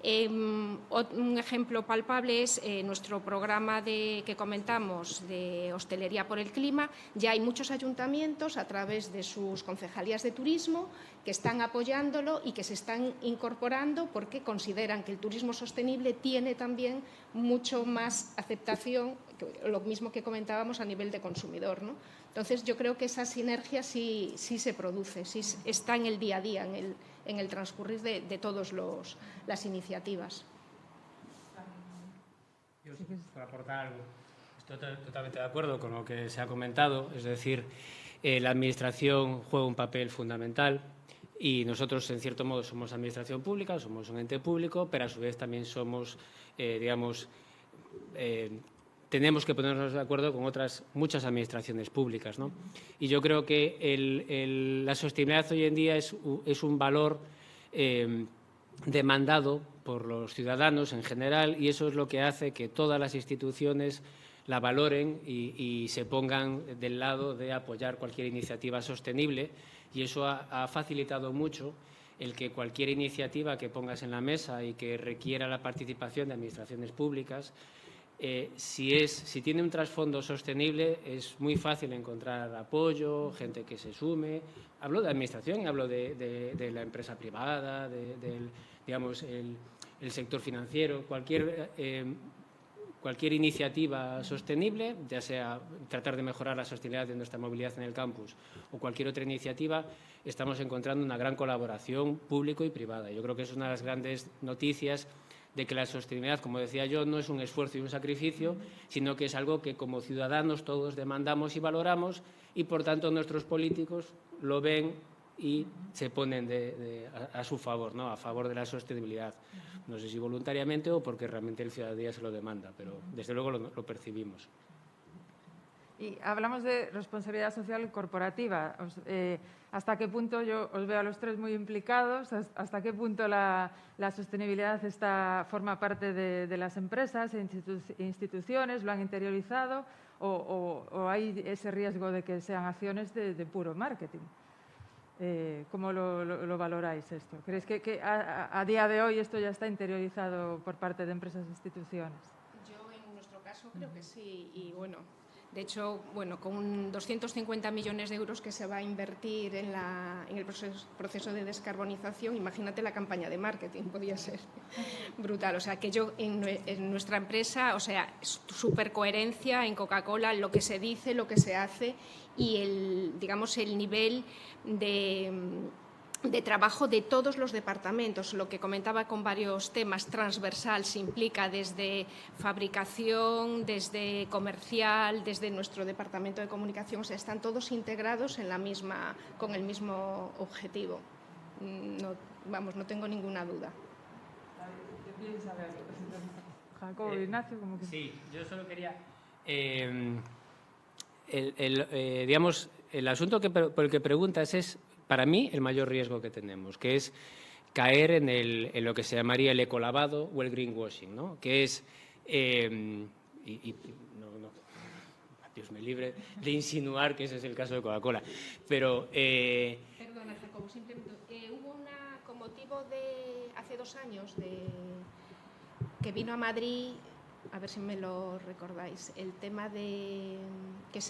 Un ejemplo palpable es nuestro programa que comentamos de hostelería por el clima. Ya hay muchos ayuntamientos a través de sus concejalías de turismo que están apoyándolo y que se están incorporando porque consideran que el turismo sostenible tiene también mucho más aceptación, lo mismo que comentábamos a nivel de consumidor, ¿no? Entonces, yo creo que esa sinergia sí se produce, sí está en el día a día, en el transcurrir de todas las iniciativas. Yo, para aportar algo, estoy totalmente de acuerdo con lo que se ha comentado, es decir, la Administración juega un papel fundamental y nosotros, en cierto modo, somos Administración pública, somos un ente público, pero a su vez también somos, tenemos que ponernos de acuerdo con otras muchas administraciones públicas, ¿no? Y yo creo que la sostenibilidad hoy en día es un valor demandado por los ciudadanos en general y eso es lo que hace que todas las instituciones la valoren y se pongan del lado de apoyar cualquier iniciativa sostenible y eso ha facilitado mucho el que cualquier iniciativa que pongas en la mesa y que requiera la participación de administraciones públicas, si tiene un trasfondo sostenible es muy fácil encontrar apoyo, gente que se sume. Hablo de administración, hablo de la empresa privada, el sector financiero, cualquier iniciativa sostenible, ya sea tratar de mejorar la sostenibilidad de nuestra movilidad en el campus o cualquier otra iniciativa, estamos encontrando una gran colaboración público y privada. Yo creo que es una de las grandes noticias de que la sostenibilidad, como decía yo, no es un esfuerzo y un sacrificio, sino que es algo que como ciudadanos todos demandamos y valoramos y, por tanto, nuestros políticos lo ven y se ponen a su favor, ¿no? A favor de la sostenibilidad. No sé si voluntariamente o porque realmente el ciudadanía se lo demanda, pero desde luego lo percibimos. Y hablamos de responsabilidad social corporativa. ¿Hasta qué punto yo os veo a los tres muy implicados? ¿Hasta qué punto la sostenibilidad forma parte de las empresas e instituciones? ¿Lo han interiorizado? ¿O hay ese riesgo de que sean acciones de puro marketing? ¿Cómo lo valoráis esto? ¿Creéis que a día de hoy esto ya está interiorizado por parte de empresas e instituciones? Yo, en nuestro caso, creo que sí. Y, bueno, de hecho, con 250 millones de euros que se va a invertir en el proceso de descarbonización, imagínate la campaña de marketing, podría ser brutal. O sea, que yo en nuestra empresa, o sea, súper coherencia en Coca-Cola, lo que se dice, lo que se hace y el nivel de trabajo de todos los departamentos, lo que comentaba con varios temas, transversal, se implica desde fabricación, desde comercial, desde nuestro departamento de comunicación, o sea, están todos integrados con el mismo objetivo. No tengo ninguna duda. Jacobo, Ignacio, como que... Sí, yo solo quería... el asunto por el que preguntas es, para mí, el mayor riesgo que tenemos, que es caer en lo que se llamaría el ecolavado o el greenwashing, ¿no? Que es, Dios me libre de insinuar que ese es el caso de Coca-Cola, pero... Perdona, Jacobo, simplemente, hubo con motivo de hace 2 años que vino a Madrid, a ver si me lo recordáis, el tema de que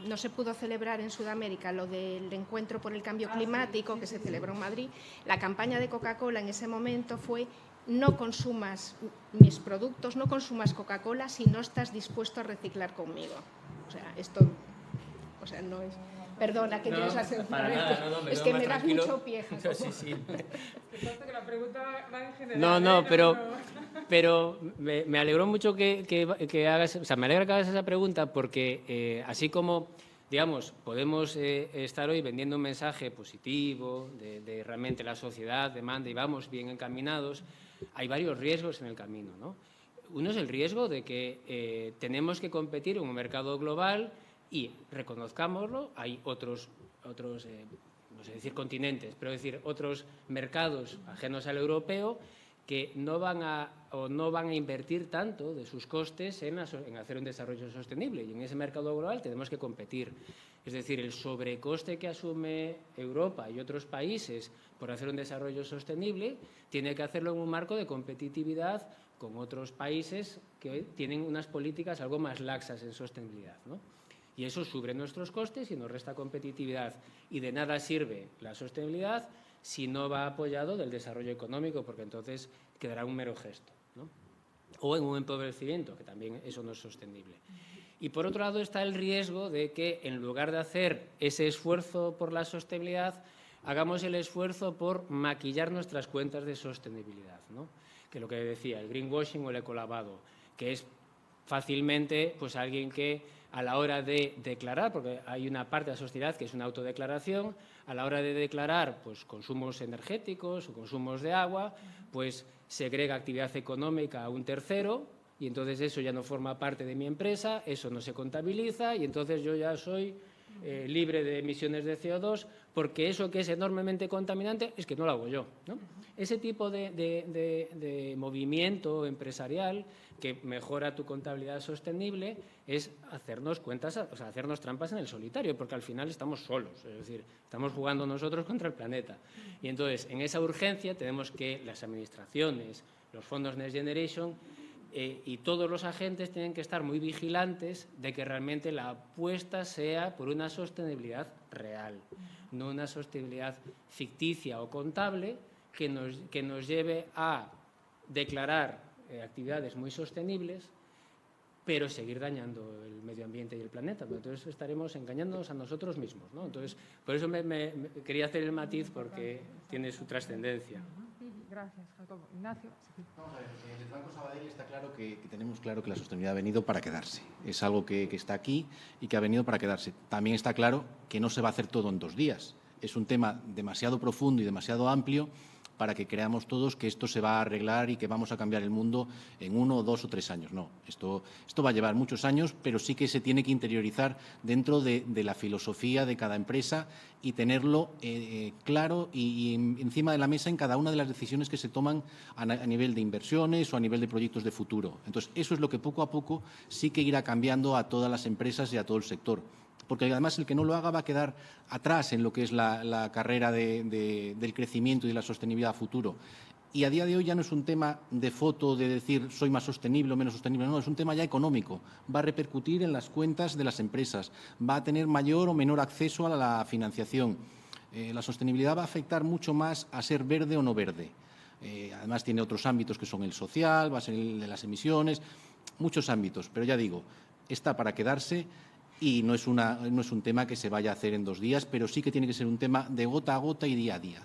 no se pudo celebrar en Sudamérica, lo del encuentro por el cambio climático que se celebró en Madrid. La campaña de Coca-Cola en ese momento fue: no consumas mis productos, no consumas Coca-Cola si no estás dispuesto a reciclar conmigo. O sea, esto no es... Perdona, que tienes la segunda vez. Es que me das mucho pie, Jacobo. Sí, sí. Que la pregunta va en general. No, pero me alegró mucho que hagas, o sea, me alegra que hagas esa pregunta porque así como, digamos, podemos estar hoy vendiendo un mensaje positivo de realmente la sociedad demanda y vamos bien encaminados, hay varios riesgos en el camino, ¿no? Uno es el riesgo de que tenemos que competir en un mercado global y reconozcámoslo, hay otros no sé decir continentes, pero decir otros mercados ajenos al europeo que no van a invertir tanto de sus costes en hacer un desarrollo sostenible. Y en ese mercado global tenemos que competir. Es decir, el sobrecoste que asume Europa y otros países por hacer un desarrollo sostenible tiene que hacerlo en un marco de competitividad con otros países que tienen unas políticas algo más laxas en sostenibilidad, ¿no? Y eso sube nuestros costes y nos resta competitividad. Y de nada sirve la sostenibilidad si no va apoyado del desarrollo económico, porque entonces quedará un mero gesto, ¿no? O en un empobrecimiento, que también eso no es sostenible. Y por otro lado está el riesgo de que en lugar de hacer ese esfuerzo por la sostenibilidad, hagamos el esfuerzo por maquillar nuestras cuentas de sostenibilidad, ¿no? Que lo que decía, el greenwashing o el ecolavado, que es fácilmente pues alguien que a la hora de declarar, porque hay una parte de la sostenibilidad que es una autodeclaración, a la hora de declarar pues, consumos energéticos o consumos de agua, pues segrega actividad económica a un tercero y entonces eso ya no forma parte de mi empresa, eso no se contabiliza y entonces yo ya soy libre de emisiones de CO2 porque eso que es enormemente contaminante es que no lo hago yo, ¿no? Ese tipo de movimiento empresarial que mejora tu contabilidad sostenible es hacernos cuentas, o sea, hacernos trampas en el solitario, porque al final estamos solos, es decir, estamos jugando nosotros contra el planeta. Y entonces, en esa urgencia tenemos que las administraciones, los fondos Next Generation y todos los agentes tienen que estar muy vigilantes de que realmente la apuesta sea por una sostenibilidad real, no una sostenibilidad ficticia o contable que nos lleve a declarar actividades muy sostenibles, pero seguir dañando el medio ambiente y el planeta. Entonces estaremos engañándonos a nosotros mismos, ¿no? Entonces, por eso me quería hacer el matiz porque tiene su trascendencia. Gracias, Jacobo. Ignacio. Vamos a ver, desde el Banco Sabadell está claro que tenemos claro que la sostenibilidad ha venido para quedarse. Es algo que está aquí y que ha venido para quedarse. También está claro que no se va a hacer todo en 2 días. Es un tema demasiado profundo y demasiado amplio para que creamos todos que esto se va a arreglar y que vamos a cambiar el mundo en 1, 2 o 3 años. No, esto va a llevar muchos años, pero sí que se tiene que interiorizar dentro de la filosofía de cada empresa y tenerlo claro y encima de la mesa en cada una de las decisiones que se toman a nivel de inversiones o a nivel de proyectos de futuro. Entonces, eso es lo que poco a poco sí que irá cambiando a todas las empresas y a todo el sector. Porque además el que no lo haga va a quedar atrás en lo que es la carrera del crecimiento y de la sostenibilidad a futuro. Y a día de hoy ya no es un tema de foto de decir soy más sostenible o menos sostenible, no, es un tema ya económico. Va a repercutir en las cuentas de las empresas, va a tener mayor o menor acceso a la financiación. La sostenibilidad va a afectar mucho más a ser verde o no verde. Además tiene otros ámbitos que son el social, va a ser el de las emisiones, muchos ámbitos, pero ya digo, está para quedarse. Y no es un tema que se vaya a hacer en 2 días, pero sí que tiene que ser un tema de gota a gota y día a día.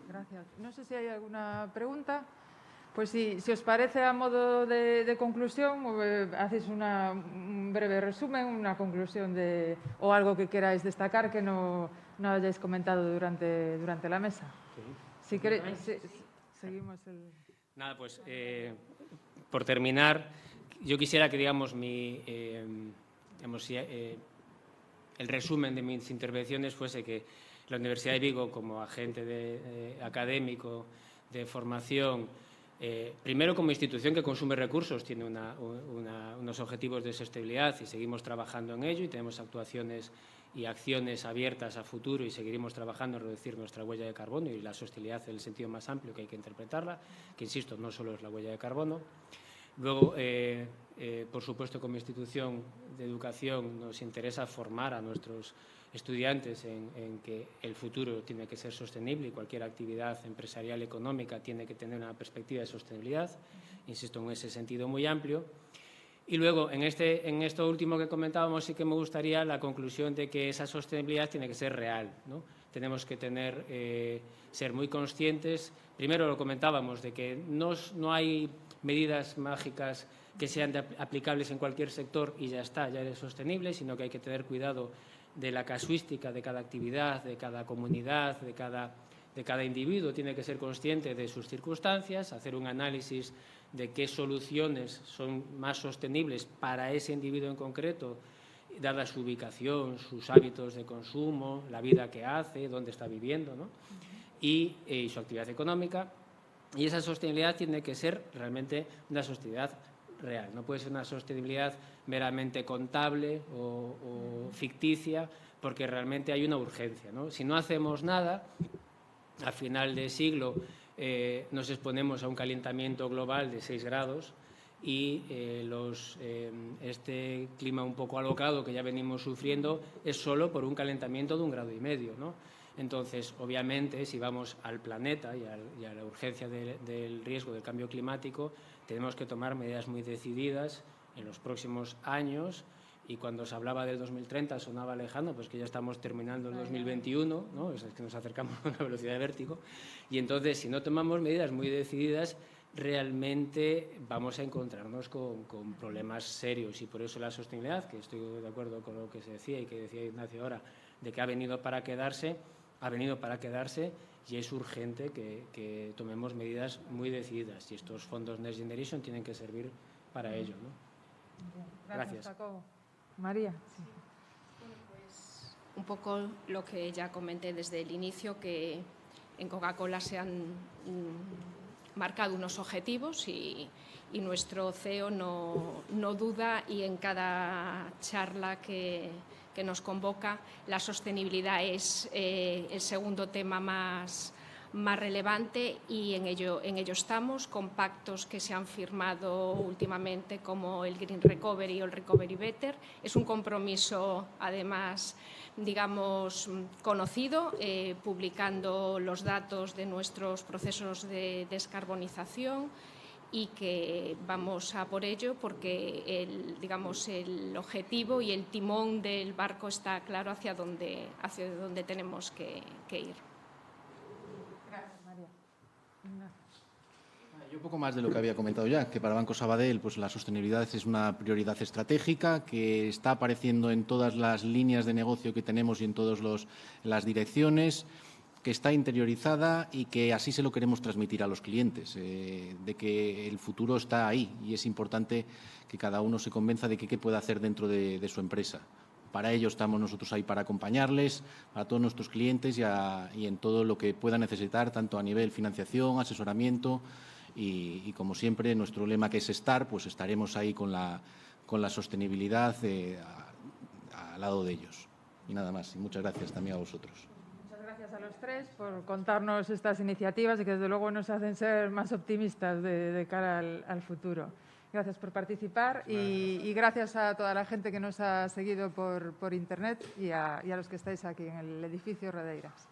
Gracias. No sé si hay alguna pregunta. Pues si os parece, a modo de conclusión, hacéis un breve resumen, una conclusión o algo que queráis destacar que no hayáis comentado durante la mesa. Sí. Si queréis, seguimos el... Nada, pues por terminar, yo quisiera que, digamos, el resumen de mis intervenciones fuese que la Universidad de Vigo, como agente académico de formación, primero como institución que consume recursos, tiene unos objetivos de sostenibilidad y seguimos trabajando en ello y tenemos actuaciones y acciones abiertas a futuro y seguiremos trabajando en reducir nuestra huella de carbono y la sostenibilidad en el sentido más amplio que hay que interpretarla, que, insisto, no solo es la huella de carbono. Luego, por supuesto, como institución de educación nos interesa formar a nuestros estudiantes en que el futuro tiene que ser sostenible y cualquier actividad empresarial económica tiene que tener una perspectiva de sostenibilidad, insisto, en ese sentido muy amplio. Y luego, en esto último que comentábamos, sí que me gustaría la conclusión de que esa sostenibilidad tiene que ser real, ¿no? Tenemos que ser muy conscientes. Primero lo comentábamos, de que no hay medidas mágicas que sean aplicables en cualquier sector y ya está, ya es sostenible, sino que hay que tener cuidado de la casuística de cada actividad, de cada comunidad, de cada individuo. Tiene que ser consciente de sus circunstancias, hacer un análisis de qué soluciones son más sostenibles para ese individuo en concreto, dada su ubicación, sus hábitos de consumo, la vida que hace, dónde está viviendo, ¿no? y su actividad económica. Y esa sostenibilidad tiene que ser realmente una sostenibilidad real. No puede ser una sostenibilidad meramente contable o ficticia, porque realmente hay una urgencia, ¿no? Si no hacemos nada, a final de siglo nos exponemos a un calentamiento global de 6 grados y este clima un poco alocado que ya venimos sufriendo es solo por un calentamiento de 1,5 grados, ¿no? Entonces, obviamente, si vamos al planeta y a la urgencia del riesgo del cambio climático, tenemos que tomar medidas muy decididas en los próximos años. Y cuando se hablaba del 2030 sonaba lejano, pues que ya estamos terminando el 2021, ¿no? Es que nos acercamos a una velocidad de vértigo. Y entonces, si no tomamos medidas muy decididas, realmente vamos a encontrarnos con problemas serios. Y por eso la sostenibilidad, que estoy de acuerdo con lo que se decía y que decía Ignacio ahora, de que ha venido para quedarse y es urgente que tomemos medidas muy decididas. Y estos fondos Next Generation tienen que servir para ello, ¿no? Gracias. Jacobo. María. Sí. Bueno, pues un poco lo que ya comenté desde el inicio, que en Coca-Cola se han marcado unos objetivos y nuestro CEO no duda, y en cada charla que nos convoca, la sostenibilidad es el segundo tema más relevante, y en ello estamos, con pactos que se han firmado últimamente como el Green Recovery o el Recovery Better. Es un compromiso, además, digamos, conocido, publicando los datos de nuestros procesos de descarbonización, y que vamos a por ello porque el objetivo y el timón del barco está claro hacia dónde tenemos que ir. Gracias, María. Yo un poco más de lo que había comentado ya, que para Banco Sabadell pues la sostenibilidad es una prioridad estratégica que está apareciendo en todas las líneas de negocio que tenemos y en todas las direcciones, que está interiorizada y que así se lo queremos transmitir a los clientes, de que el futuro está ahí y es importante que cada uno se convenza de qué puede hacer dentro de su empresa. Para ello estamos nosotros ahí, para acompañarles, a todos nuestros clientes y en todo lo que puedan necesitar, tanto a nivel financiación, asesoramiento y como siempre, nuestro lema que es estar, pues estaremos ahí con la sostenibilidad al lado de ellos. Y nada más, y muchas gracias también a vosotros. Gracias a los tres por contarnos estas iniciativas y que desde luego nos hacen ser más optimistas de cara al futuro. Gracias por participar y gracias a toda la gente que nos ha seguido por internet y a los que estáis aquí en el edificio Redeiras.